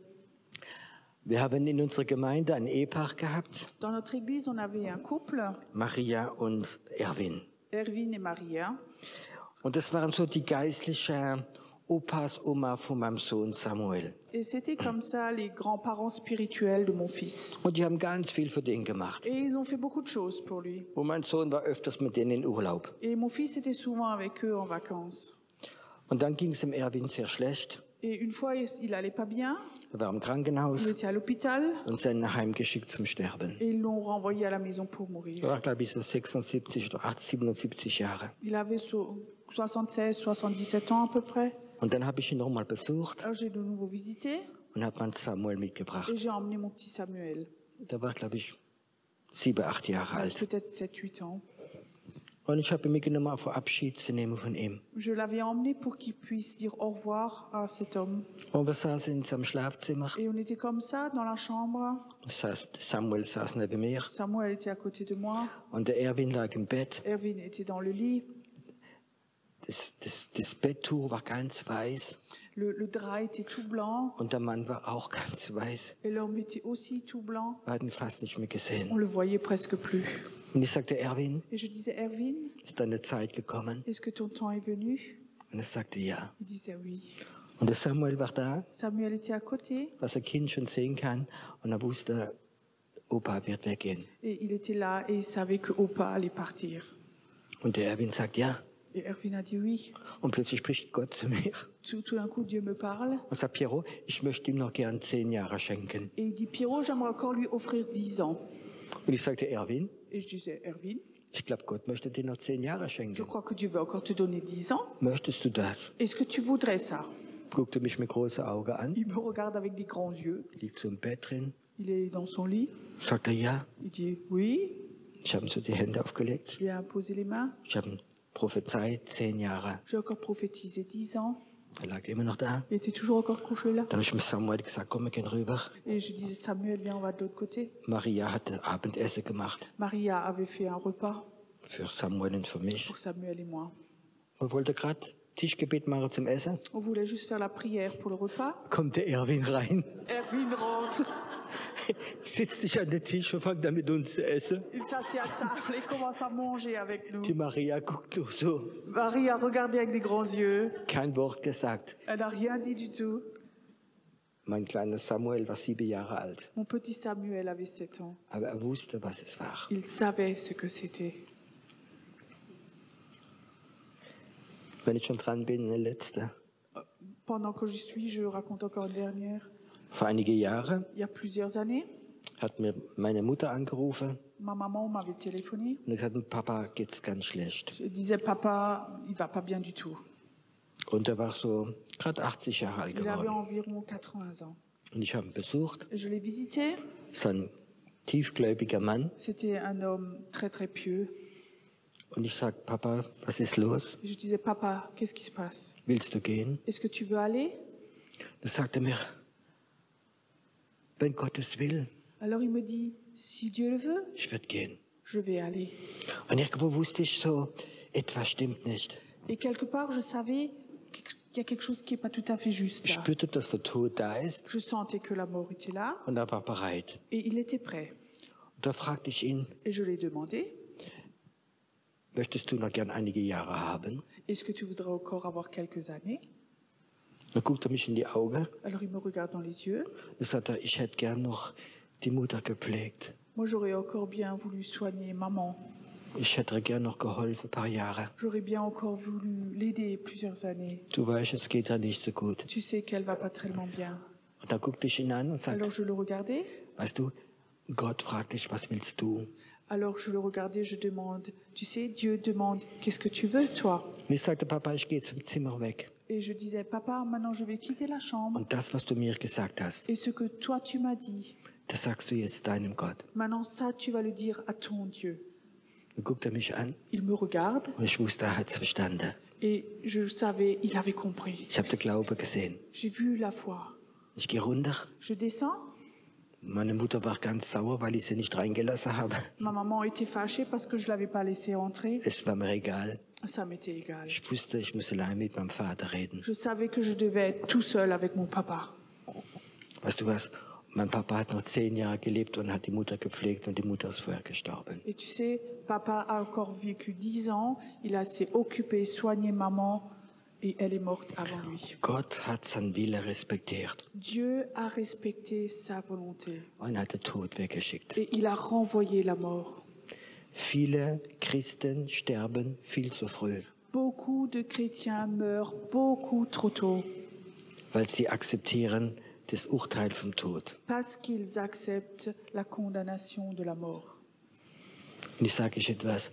Wir haben in unserer Gemeinde ein Ehepaar gehabt, Dans notre église, on avait un couple, Maria und Erwin. Erwin et Maria. Und das waren so die geistlichen Opas, Oma von meinem Sohn Samuel. Et c'était comme ça les grands-parents spirituels de mon fils. Und die haben ganz viel für den gemacht. Et ils ont fait beaucoup de choses pour lui. Und mein Sohn war öfters mit denen in Urlaub. Et mon fils était souvent avec eux en vacances. Und dann ging es dem Erwin sehr schlecht. Et une fois, il allait pas bien. Er war im Il Krankenhaus était à l'hôpital. und sind heimgeschickt zum Sterben. Et ils l'ont renvoyé à la maison pour mourir. Er war, glaube ich, so 76 oder 77 Jahre. Il avait 76, 77 ans à peu près. Und dann habe ich ihn nochmal besucht Alors j'ai de nouveau visité und habe meinen Samuel mitgebracht. et j'ai emmené mon petit Samuel. Der war, glaube ich, 7, 8 Jahre alt. Peut-être 7, 8 ans. Und ich habe ihn mitgenommen, auf Abschied zu nehmen von ihm. Je l'avais emmené pour qu'il puisse dire au revoir à cet homme. Und wir saßen in seinem Schlafzimmer. Et on était comme ça dans la chambre. Samuel saß neben mir Samuel était à côté de moi. und der Erwin lag im Bett. Erwin était dans le lit. Das Betttuch war ganz weiß Le drap était tout blanc. und der Mann war auch ganz weiß. Et l'homme était aussi tout blanc. Wir hatten ihn fast nicht mehr On gesehen. le voyait presque plus. Und ich sagte, Erwin, Et je disais, Erwin, ist deine Zeit gekommen? est-ce que ton temps est venu? Und er sagte, ja. Il disait oui. Und der Samuel war da, Samuel était à côté. was ein Kind schon sehen kann. Und er wusste, Opa wird weggehen. Et il était là et il savait que Opa allait partir. Und der Erwin sagt, ja. Et Erwin a dit oui. Und plötzlich spricht Gott zu mir Tout d'un coup, Dieu me parle. und sagt, Piero, ich möchte ihm noch gern 10 Jahre schenken. Et il dit, Pierrot, j'aimerais encore lui offrir 10 ans. Und ich sagte, Erwin, Et je disais, Erwin, ich glaube, Gott möchte dir noch 10 Jahre je schenken. crois que Dieu veut encore te donner 10 ans. Möchtest du das? Est-ce que tu voudrais ça? Guckte mich mit großen Augen an, Il me regarde avec des grands yeux. liegt so im Bett drin, Il est dans son lit. sagt er, ja. Il dit oui. Ich habe ihm so die Hände aufgelegt. Je lui ai imposé les mains. Ich habe ihm prophezeit 10 Jahre. J'ai encore prophétisé 10 ans. Er lag immer noch da. Il était toujours encore couché là. Dann habe ich mit Samuel gesagt, komm, wir gehen rüber. Et je disais, Samuel, viens, on va de l'autre côté. Maria hatte Abendessen gemacht Maria avait fait un repas für Samuel und für mich. pour Samuel et moi. Und wollte gerade Tischgebet machen zum Essen. On voulait juste faire la prière pour le repas. Kommt der Erwin rein, Erwin rentre. sitzt sich an den Tisch und fängt an mit uns zu essen. Il s'assied à table et commence à manger avec nous. Die Maria guckt nur so, Marie a regardé avec des grands yeux. kein Wort gesagt. Elle n'a rien dit du tout. Mein kleiner Samuel war 7 Jahre alt, Mon petit Samuel avait 7 ans. aber er wusste, was es war. Il savait ce que c'était. Wenn ich schon dran bin, eine letzte. Pendant que j'y suis, je raconte encore une dernière. Vor einige Jahre Il y a plusieurs années, hat mir meine Mutter angerufen ma maman m'avait téléphoné. und gesagt, Papa geht's ganz schlecht. Je disais, papa, il va pas bien du tout. Und er war so gerade 80 Jahre alt Il avait geworden. environ 80 ans. Und ich habe ihn besucht. Je l'ai visité. So ein tiefgläubiger Mann. C'était un homme très très pieux. Und ich sag, Papa, was ist los? Je disais, papa, qu'est-ce qui se passe? Willst du gehen? Est-ce que tu veux aller? Da sagt er mir, wenn Gott es will, Alors il me dit, si Dieu le veut, ich werde gehen. je vais aller. Und irgendwo wusste ich so, etwas stimmt nicht. Et quelque part, je savais qu'il y a quelque chose qui n'est pas tout à fait juste Ich là. spürte, dass der Tod da ist Je sentais que la mort était là und er war bereit. et il était prêt. Und da fragte ich ihn, Et je lui ai demandé, möchtest du noch gern einige Jahre haben? est-ce que tu voudrais encore avoir quelques années? Dann guckte er mich in die Augen Alors il me regarde dans les yeux. und sagte, ich hätte gern noch die Mutter gepflegt. Moi, j'aurais encore bien voulu soigner maman. Ich hätte gern noch geholfen, ein paar Jahre. J'aurais bien encore voulu l'aider plusieurs années. Du weißt, es geht ja nicht so gut. Tu sais qu'elle va pas tellement bien. Und dann guckte ich ihn an und sagte, Alors je le regardais. weißt du, Gott fragt dich, was willst du? Alors je le regardais, je demande, tu sais, Dieu demande, qu'est-ce que tu veux, toi? Und ich sagte, Papa, ich gehe zum Zimmer weg. Et je disais, papa, maintenant je vais quitter la chambre. Und das, was du mir gesagt hast, Et ce que toi tu m'as dit, das sagst du jetzt deinem Gott. maintenant ça tu vas le dire à ton Dieu. Dann guckt er mich an Il me regarde und ich wusste, er hat es verstanden. et je savais, il avait compris. Ich habe den Glaube gesehen. J'ai vu la foi. Ich gehe runter. Je descends. Meine Mutter war ganz sauer, weil ich sie nicht reingelassen habe. Ma maman était fâchée parce que je l'avais pas laissé entrer. Es war mir egal. Ça m'était égal. Ich wusste, ich muss allein mit meinem Vater reden. Je savais que je devais être tout seul avec mon papa. Weißt du was? Mein Papa hat noch 10 Jahre gelebt und hat die Mutter gepflegt und die Mutter ist vorher gestorben. Et tu sais, papa a encore vécu 10 ans. Il s'est occupé, soigné maman et elle est morte avant lui. Gott hat seinen Wille respektiert Dieu a respecté sa volonté und hat den Tod weggeschickt. et il a renvoyé la mort. Viele Christen sterben viel zu früh, Beaucoup de chrétiens meurent beaucoup trop tôt weil sie akzeptieren das Urteil vom Tod. parce qu'ils acceptent la condamnation de la mort. Und ich sage euch etwas,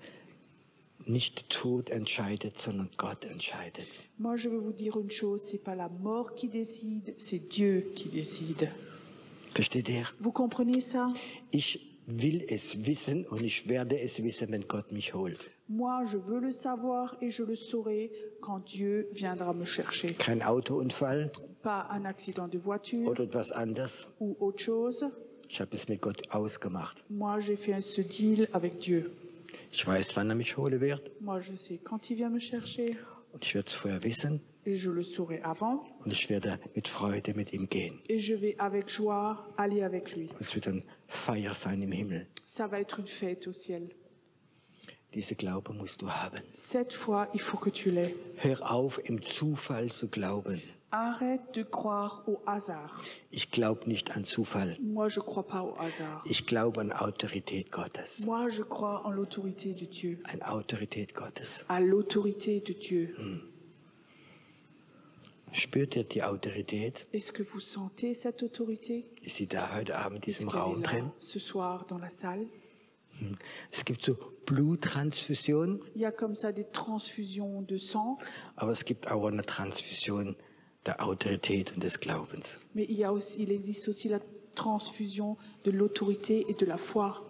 nicht der Tod entscheidet, sondern Gott entscheidet. Moi, je veux vous dire une chose, c'est pas la mort qui décide, c'est Dieu qui décide. Versteht ihr? Vous comprenez ça? Ich will es wissen und ich werde es wissen, wenn Gott mich holt. Moi, je veux le savoir et je le saurai quand Dieu viendra me chercher. Kein Autounfall Pas un accident de voiture oder etwas anderes. ou autre chose. Ich habe es mit Gott ausgemacht. Moi, j'ai fait ce deal avec Dieu. Ich weiß, wann er mich holen wird Moi, je sais quand il vient me chercher und ich werde es vorher wissen et je le saurai avant und ich werde mit Freude mit ihm gehen. et je vais avec joie aller avec lui. Es wird eine Feier sein im Himmel. Ça va être une fête au ciel. Diese Glaube musst du haben. Cette fois, il faut que tu l'aies. Hör auf, im Zufall zu glauben. Arrête de croire au hasard. Ich glaube nicht an Zufall. Moi, je ne crois pas au hasard. Ich glaube an Autorität Gottes. Moi, je crois en l'autorité de Dieu. An Autorität Gottes. À l'autorité de Dieu. Spürt ihr die Autorität? Est-ce que vous sentez cette autorité? Ist sie da heute Abend in Est-ce diesem qu'elle Raum est là drin? ce soir dans la salle? Es gibt so Bluttransfusionen, Il y a comme ça des transfusions de sang, aber es gibt auch eine Transfusion der Autorität und des Glaubens. mais il existe aussi la transfusion de l'autorité et de la foi.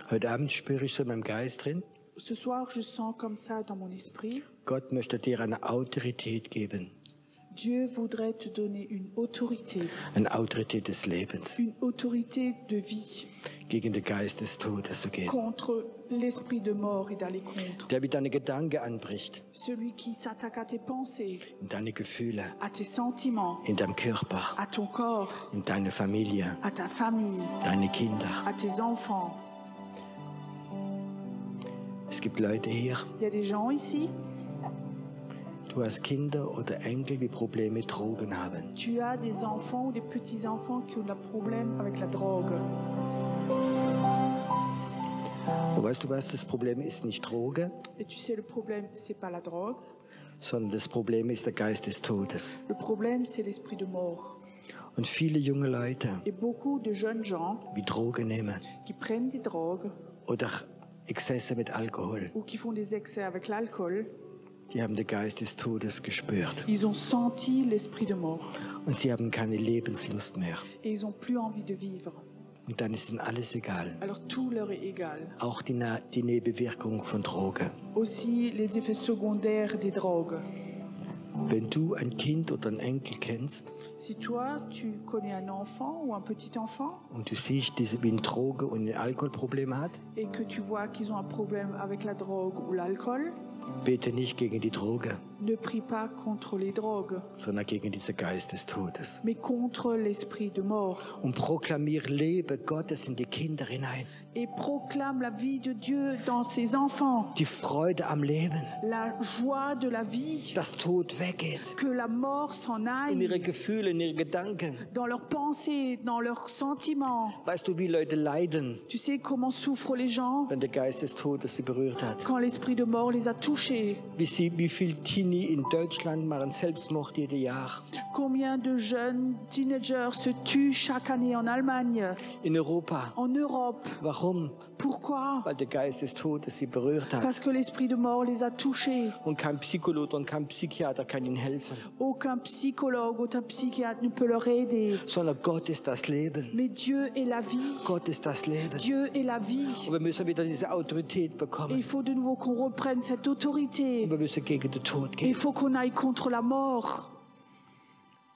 Heute Abend spüre ich so in meinem Geist drin, Ce soir, je sens comme ça dans mon esprit, Gott möchte dir eine Autorität geben. Dieu voudrait te donner une autorité des Lebens. une autorité de vie Gegen den Geist des Todes zu gehen. contre l'esprit de mort et d'aller contre. Der mit deine Gedanken anbricht. Celui qui s'attaque à tes pensées, In deine Gefühle. à tes sentiments, In deinem Körper. à ton corps, In deine Familie. à ta famille, Deine Kinder. à tes enfants. Es gibt Leute hier. Il y a des gens ici, Du hast Kinder oder Enkel, die Probleme mit Drogen haben. tu as des enfants ou des petits-enfants qui ont des problèmes avec la drogue. Und weißt du was, das Problem ist nicht Droge, Et tu sais, le problème, c'est pas la drogue. sondern das Problem ist der Geist des Todes. Le problème, c'est l'esprit de mort. Und viele junge Leute, Et beaucoup de jeunes gens die Drogen nehmen qui prennent des drogues oder Exzesse mit Alkohol, ou qui font des excès avec l'alcool, die haben den Geist des Todes gespürt. ils ont senti l'esprit de mort Und sie haben keine Lebenslust mehr. et ils n'ont plus envie de vivre. Und dann ist ihnen alles egal. Alors tout leur est égal. Auch die Nebenwirkung von Drogen. Aussi les effets secondaires des drogues. Wenn du ein Kind oder einen Enkel kennst Si toi, tu connais un enfant ou un petit enfant und du siehst, wie ein Droge- und ein Alkoholproblem hat, et que tu vois qu'ils ont un problème avec la drogue ou l'alcool, bete nicht gegen die Droge, ne prie pas contre les drogues, sondern gegen diesen Geist des Todes. mais contre l'esprit de mort. Und proklamier Leben Gottes in die Kinder hinein. Et proclame la vie de Dieu dans ses enfants, Die Freude am Leben, la joie de la vie, dass Tod weggeht. que la mort s'en In ihre aille Gefühle, in ihre Gedanken. dans leurs pensées, dans leurs sentiments. Weißt du, wie Leute leiden, Tu sais comment souffrent les gens wenn der Geist des Todes sie berührt hat? quand l'esprit de mort les a touchés. Wie viel Teenie in Deutschland machen Selbstmord jedes Jahr? Combien de jeunes teenagers se tuent chaque année en Allemagne, In Europa. en Europe? Warum? Pourquoi? Weil der Geist des Todes sie berührt hat. Parce que l'esprit de mort les a touchés. Und kein Psychologe und kein Psychiater kann ihnen helfen. Aucun psychologue, aucun psychiatre ne peut leur aider. Sondern Gott ist das Leben. Mais Dieu est la vie. Gott ist das Leben. Dieu est la vie. Und wir müssen wieder diese Autorität Et il bekommen. faut de nouveau qu'on reprenne cette autorité. Und wir müssen gegen den Tod Et il gehen. faut qu'on aille contre la mort.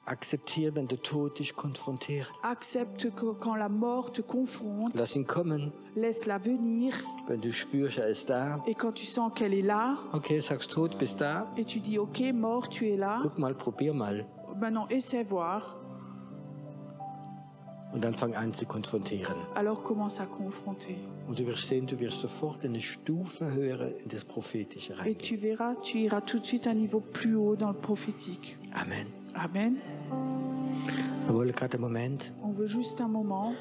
Akzeptiere, wenn der Tod dich konfrontiert. Accepte que quand la mort te confronte, Lass ihn kommen. laisse-la venir. Wenn du spürst, er ist da. Et quand tu sens qu'elle est là, Okay, sagst Tod, bist da. et tu dis, ok, mort, tu es là, Guck mal, probier mal. maintenant essaie voir. Und dann fang an zu konfrontieren. Alors commence à confronter. Und du wirst sehen, du wirst sofort eine Stufe höher in das Prophetische Et reingehen. tu verras, tu iras tout de suite un niveau plus haut dans le prophétique. Amen. Amen. Wir wollen gerade einen Moment On veut juste un moment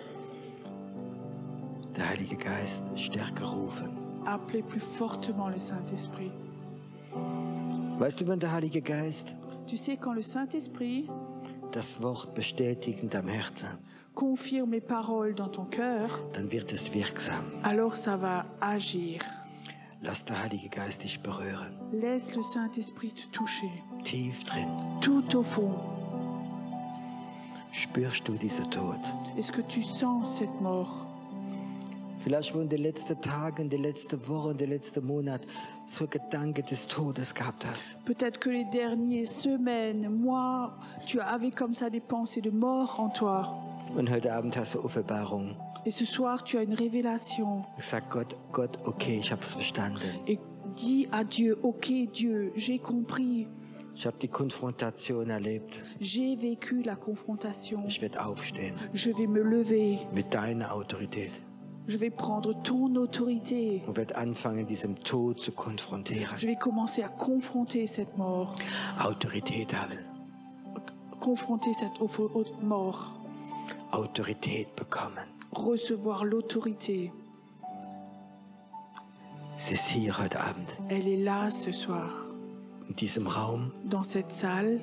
der Heilige Geist stärker rufen. appeler plus fortement le Saint-Esprit. Weißt du, wenn der Heilige Geist Tu sais, quand le Saint-Esprit das Wort bestätigt in deinem Herzen, confirme les paroles dans ton cœur, dann wird es wirksam. alors ça va agir. Lass der Heilige Geist dich berühren. Laisse le Saint-Esprit te toucher. Tief drin Tout au fond, spürst du diesen Tod. est-ce que tu sens cette mort? Vielleicht, wo in den letzten Tagen, in den letzten Wochen, in den letzten Monaten so Gedanken des Todes gehabt hast. Peut-être que les dernières semaines, mois, tu avais comme ça des pensées de mort en toi. Und heute Abend hast du Offenbarung. Et ce soir, tu as une révélation. Sag Gott, okay, ich hab's verstanden. Et dis à Dieu, ok Dieu, j'ai compris. Ich habe die Konfrontation erlebt. J'ai vécu la confrontation. Ich werde aufstehen Je vais me lever. mit deiner Autorität Je vais prendre ton autorité. und werde anfangen, diesem Tod zu konfrontieren. Je vais commencer à confronter cette mort. Autorität haben, Confronter cette mort. Autorität bekommen. Recevoir l'autorité. Sie ist hier heute Abend, Elle est là ce soir. in diesem Raum, Dans cette salle,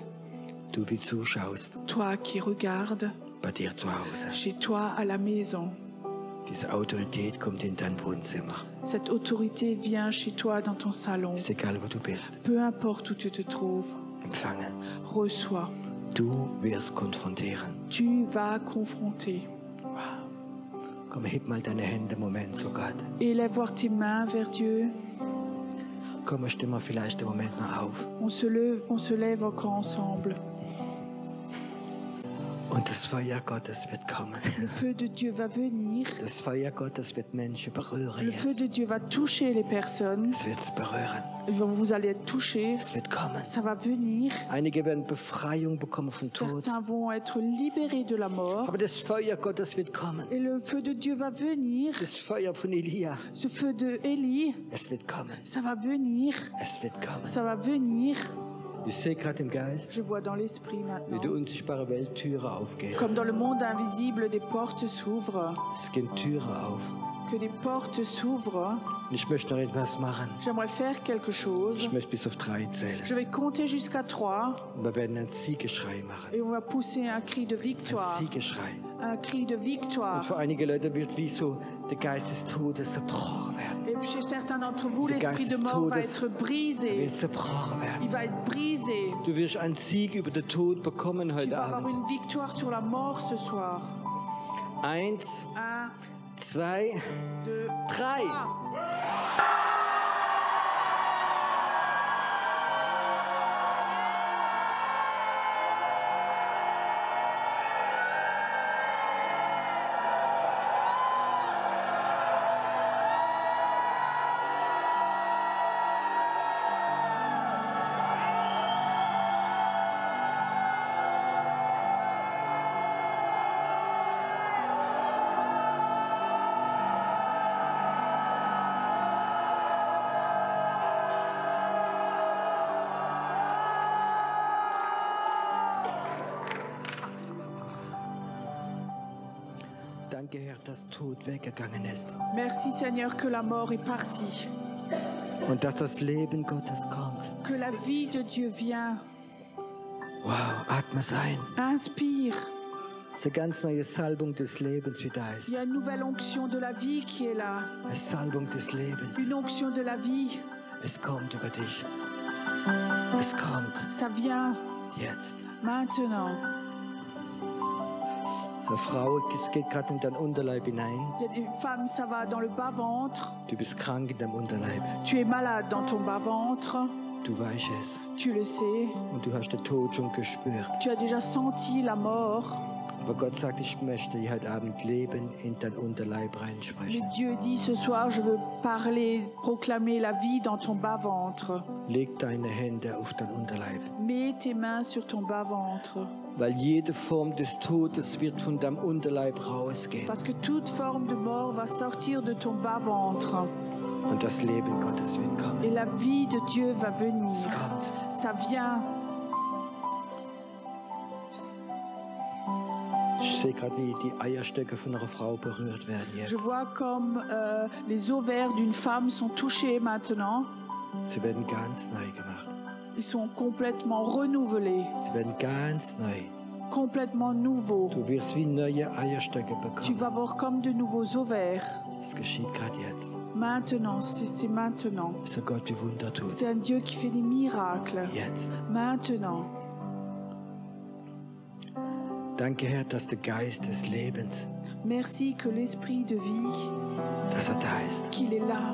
du wie zuschaust, toi qui regardes, bei dir zu Hause. chez toi à la maison. Diese Autorität kommt in dein Wohnzimmer. Cette autorité vient chez toi dans ton salon. Ist egal, wo du bist. Peu importe où tu te trouves, Empfange. reçois. Du wirst konfrontieren. Tu vas confronter. Komm, heb mal deine Hände, Moment, so Gott. Élève voir tes mains vers Dieu. Komm, stehen wir vielleicht im Moment noch auf. On se lève encore ensemble. Und das Feuer Gottes wird kommen. Le feu de Dieu va venir. Das Feuer Gottes wird Menschen berühren Le feu jetzt. de Dieu va toucher les personnes. Es wird berühren. Vous allez être touchés. Es wird kommen. Ça va venir. Einige werden Befreiung bekommen vom Tod. Certains vont être libérés de la mort. Aber das Feuer Gottes wird kommen. Et le feu de Dieu va venir. Das Feuer von Elia, Ce feu de Élie, es wird kommen. ça va venir. Es wird kommen. Ça va venir. Ich sehe gerade im Geist, Je vois dans l'esprit wie maintenant. die unsichtbare Welt Türen aufgehen. Comme dans le monde invisible, des portes s'ouvrent. Es gehen Türen auf. Que des portes s'ouvrent. Und ich möchte noch etwas machen. J'aimerais faire quelque chose. Ich möchte bis auf 3 zählen. Je vais compter jusqu'à 3 Und wir werden einen Siegeschrei machen. et on va pousser un cri de Ein victoire. Siegeschrei. Un cri de victoire. Und für einige Leute wird wie so der Geist des Todes zerbrochen werden. Et puis chez certains d'entre vous, Der l'esprit Geist de des mort va Todes être Er brisé. wird zerbrochen Il werden. va être brisé. Du wirst einen Sieg über den Tod bekommen Tu heute vas avoir Abend. une victoire sur la mort ce soir. 1, 1, 2, 2, 3. 3. Danke, Herr, dass Tod weggegangen ist. Merci Seigneur que la mort est partie. Und dass das Leben Gottes kommt. Que la vie de Dieu vient. Wow, atme es ein. Inspire. Es ist eine ganz neue Salbung des Lebens, wie da ist. Il y a une nouvelle onction de la vie qui est là. Eine Salbung des Lebens. Une onction de la vie. Es kommt über dich. Es kommt Ça vient jetzt. maintenant. Eine Frau, es geht gerade in deinen Unterleib hinein. Il y a des femmes, ça va dans le bas-ventre. Du bist krank in deinem Unterleib. Tu es malade dans ton bas-ventre. Du weißt es. Tu le sais. Und du hast den Tod schon gespürt. Tu as déjà senti la mort. Aber Gott sagt, ich möchte dir heute Abend Leben in dein Unterleib Mais reinsprechen. Dieu dit ce soir, je veux parler, proclamer la vie dans ton bas-ventre. Leg deine Hände auf dein Unterleib. Mets tes mains sur ton bas-ventre. Weil jede Form des Todes wird von deinem Unterleib rausgehen. Parce que toute forme de mort va sortir de ton bas-ventre. Und das Leben Gottes wird Et kommen. la vie de Dieu va venir. Es kommt. Ça vient. Ich sehe gerade, wie die Eierstöcke von einer Frau berührt werden Je jetzt. vois comme les ovaires d'une femme sont touchés maintenant. Sie werden ganz neu gemacht. Ils sont complètement renouvelés, Sie werden ganz neu. complètement nouveaux. Du wirst wie neue Eierstöcke Tu vas bekommen. avoir comme de nouveaux ovaires. Das geschieht gerade jetzt. Maintenant, c'est maintenant. Das ist ein Gott, die Wunder tut. C'est un Dieu qui fait des miracles. Jetzt. Maintenant. Danke, Herr, dass der Geist des Lebens, Merci que l'esprit de vie, dass er da ist. qu'il est là,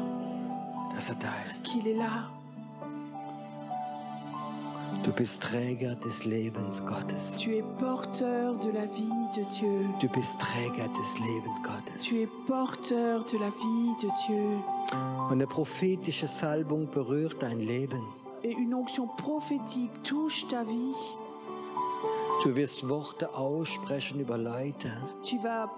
Dass er da ist. qu'il est là. Du bist Träger des Lebens Gottes. Tu es porteur de la vie de Dieu. Du bist Träger des Lebens Gottes. Tu es porteur de la vie de Dieu. Und eine prophetische Salbung berührt dein Leben. Et une onction prophétique touche ta vie. Du wirst Worte aussprechen über Leute. Tu vas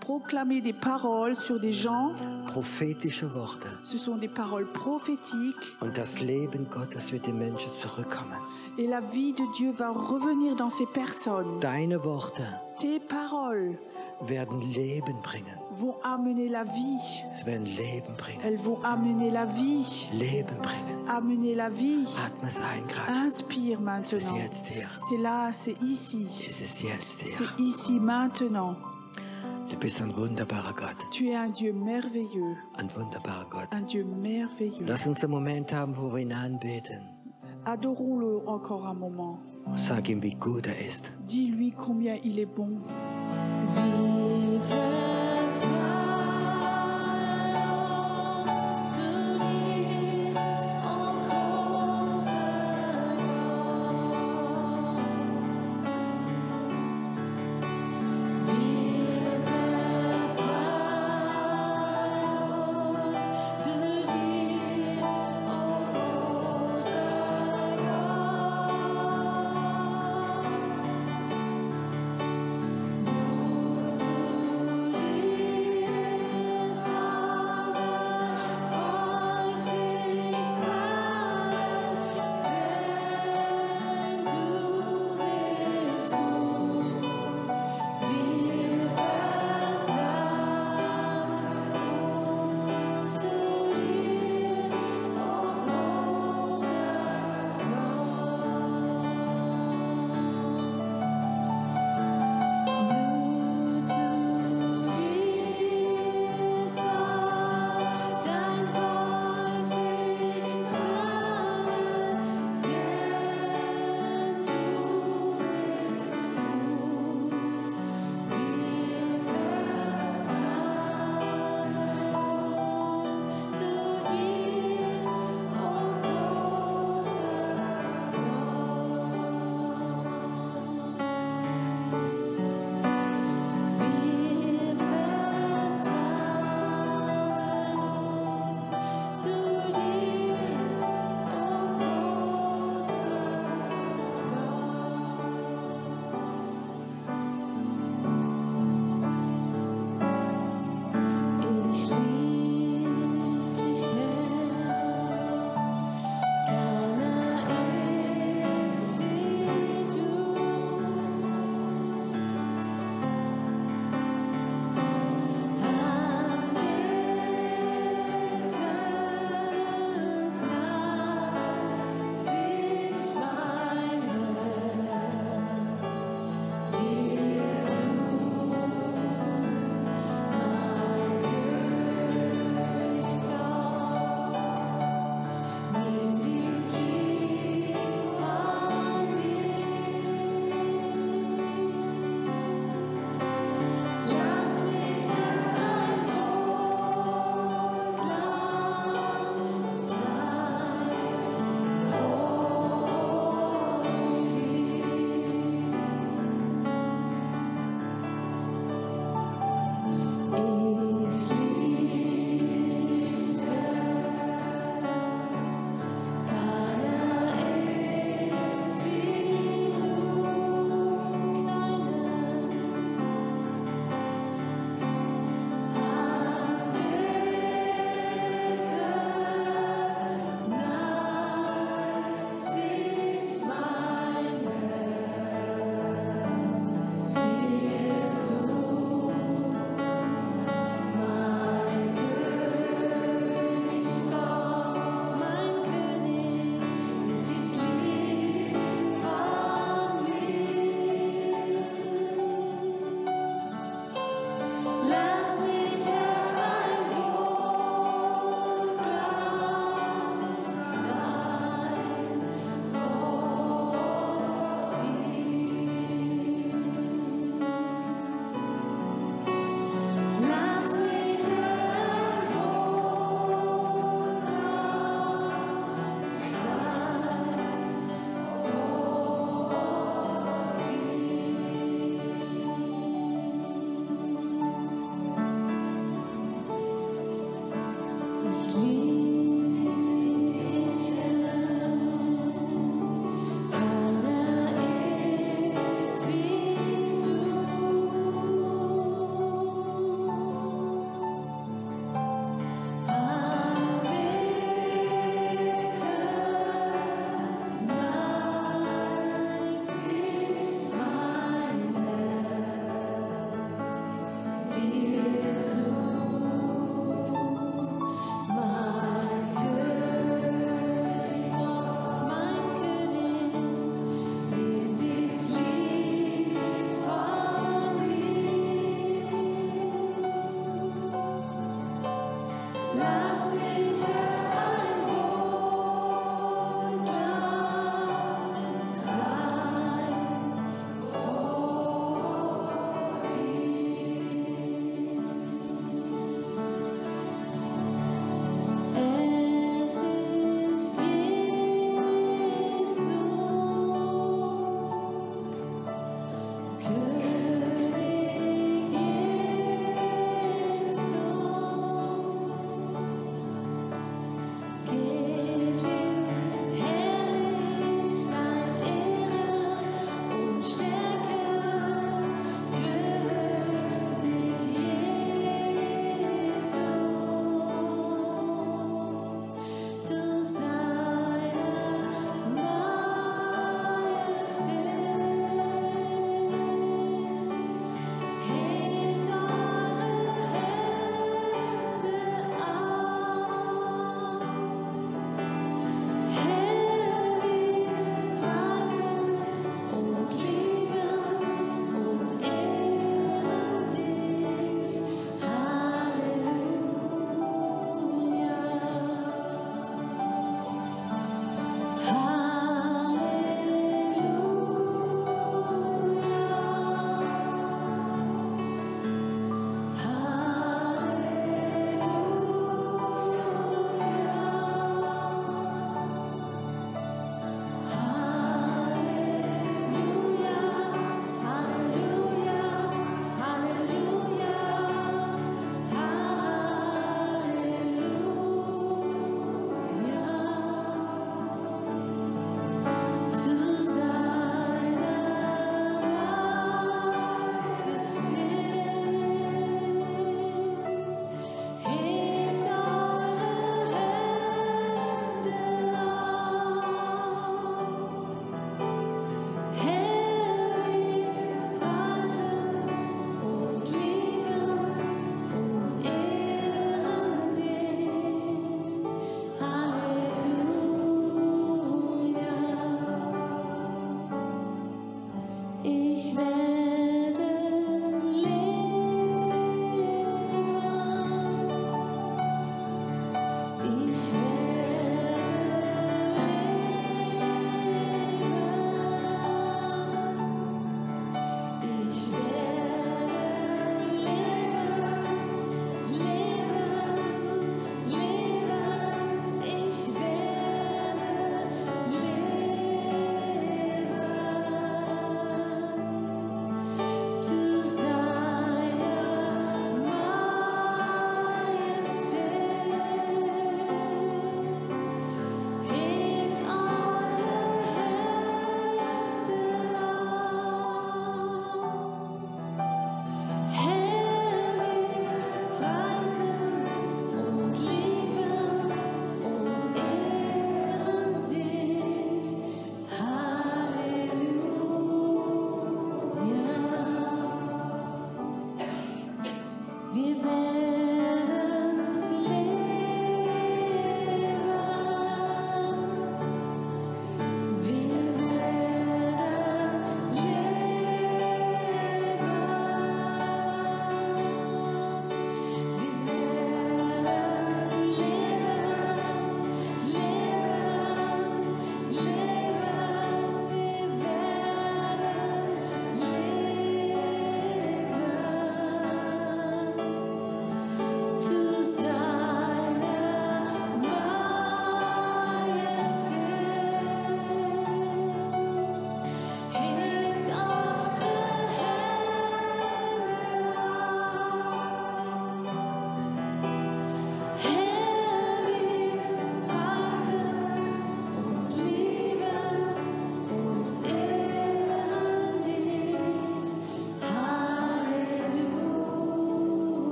proclamer des paroles sur des gens. Prophetische Worte. Ce sont des paroles prophétiques. Und das Leben Gottes wird den Menschen zurückkommen. Et la vie de Dieu va revenir dans ces personnes. Deine Worte Tes paroles werden Leben bringen. vont amener la vie. Sie werden Leben bringen. Elles vont amener la vie. Leben bringen. Amener la vie. Atme es ein gerade. Inspire Es ist maintenant. jetzt hier. C'est là, c'est ici. Es ist jetzt hier. C'est ici maintenant. Du bist ein wunderbarer Gott. Tu es un Dieu merveilleux. Ein wunderbarer Gott. Un Dieu merveilleux. Lass uns einen Moment haben, wo wir ihn anbeten. Adorons-le encore un moment. Sag ihm, wie gut er ist. Dis-lui combien il est bon. Vive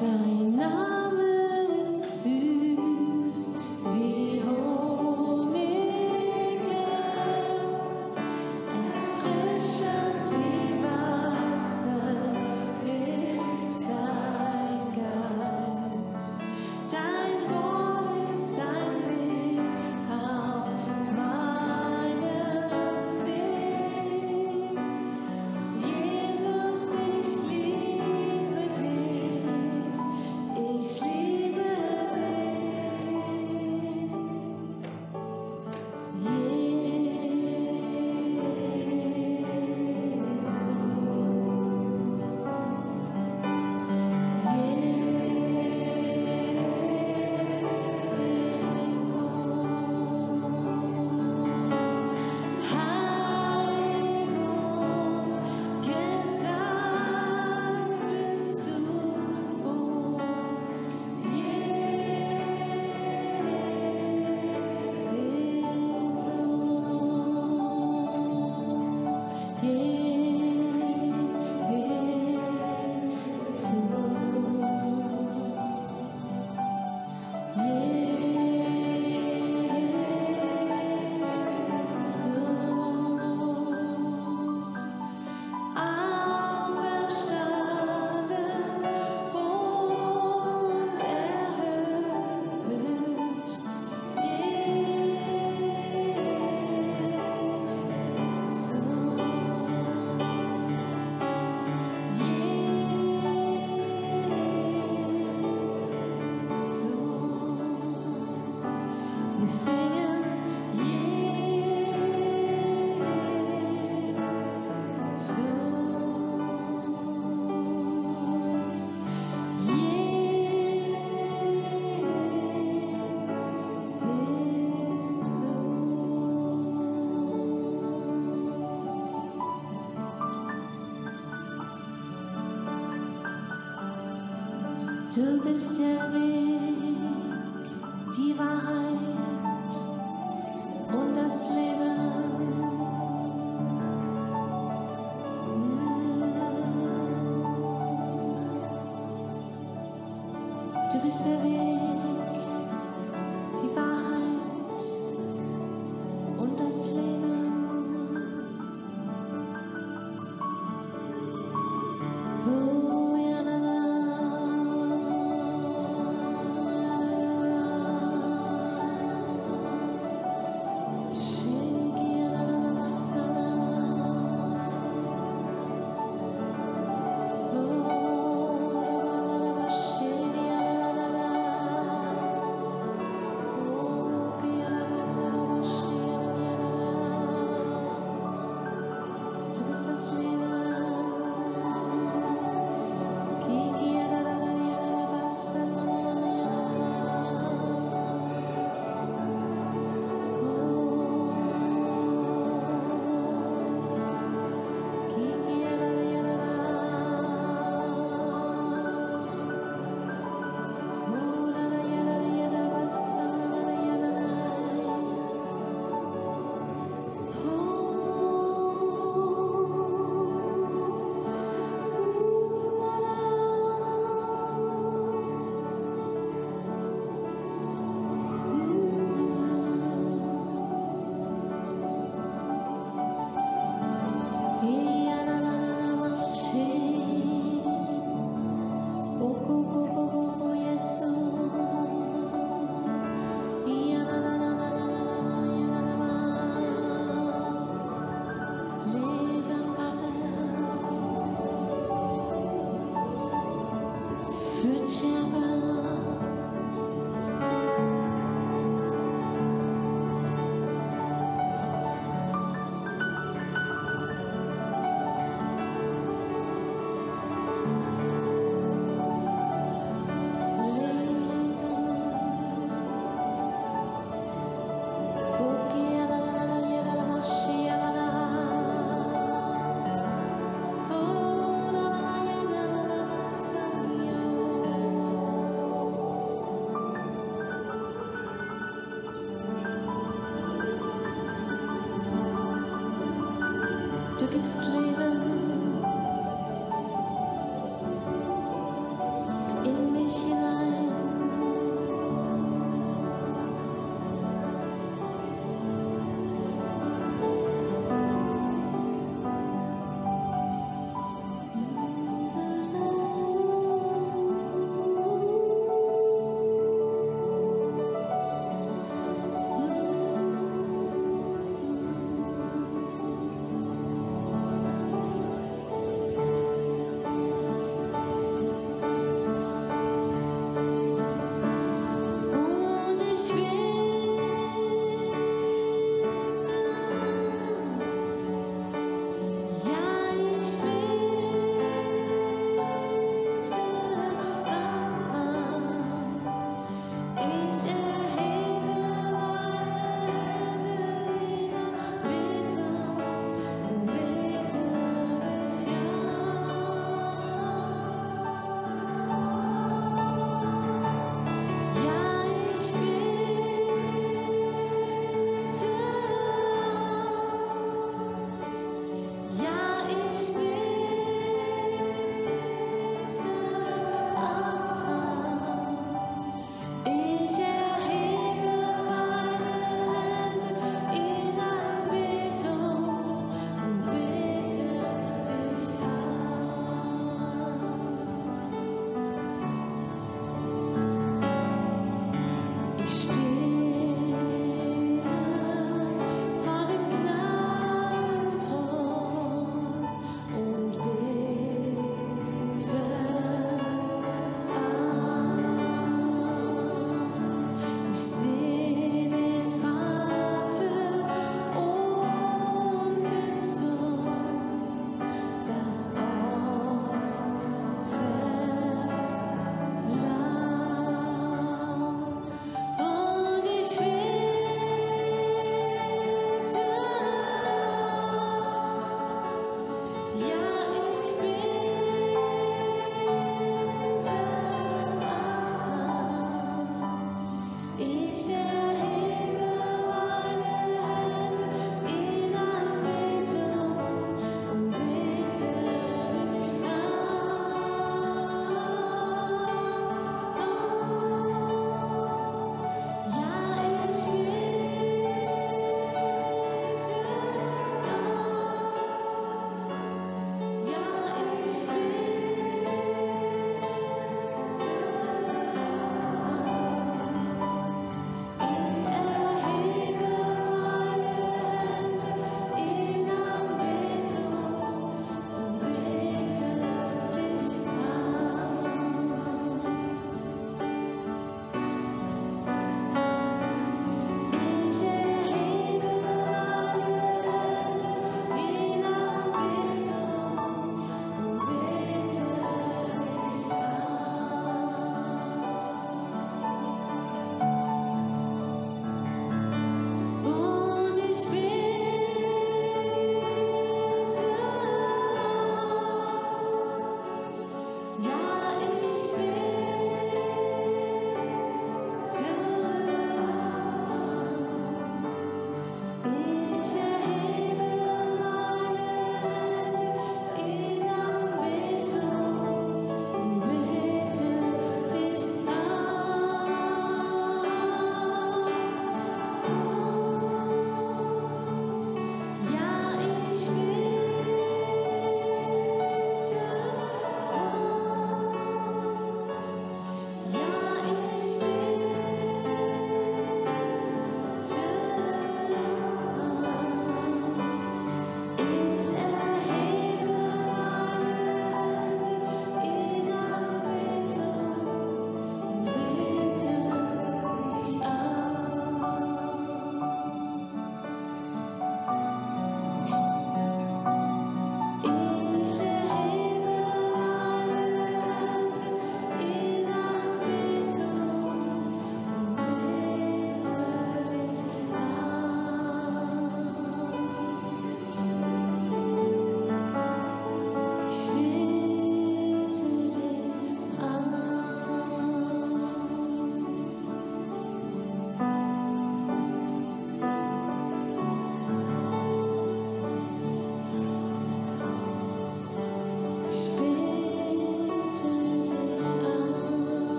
Dein Name ist süß wie Honig, erfrischend wie Wasser ist dein Geist. Dein Wort ist ein Licht auf meinem Weg. Jesus, ich liebe dich, ich liebe Du bist der Weg, die Wahrheit und das Leben. Du bist der Weg, die Wahrheit und das Leben. Oh, ja, na, na. Oh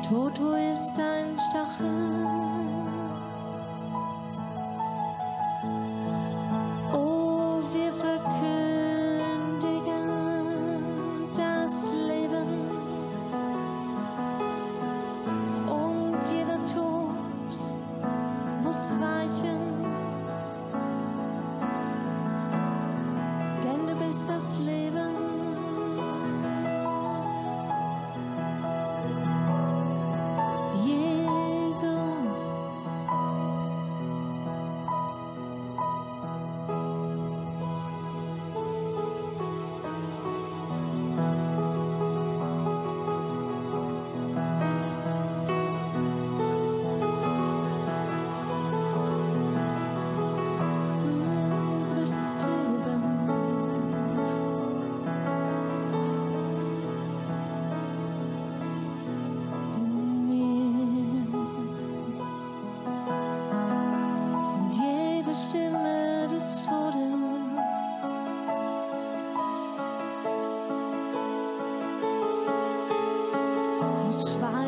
Tod, wo ist dein Stachel? Oh, wir verkündigen das Leben und jeder Tod muss weichen, denn du bist das Leben. Jesus, du bist das Leben. In mir. Und jede Stimme des Todes muss schweigen.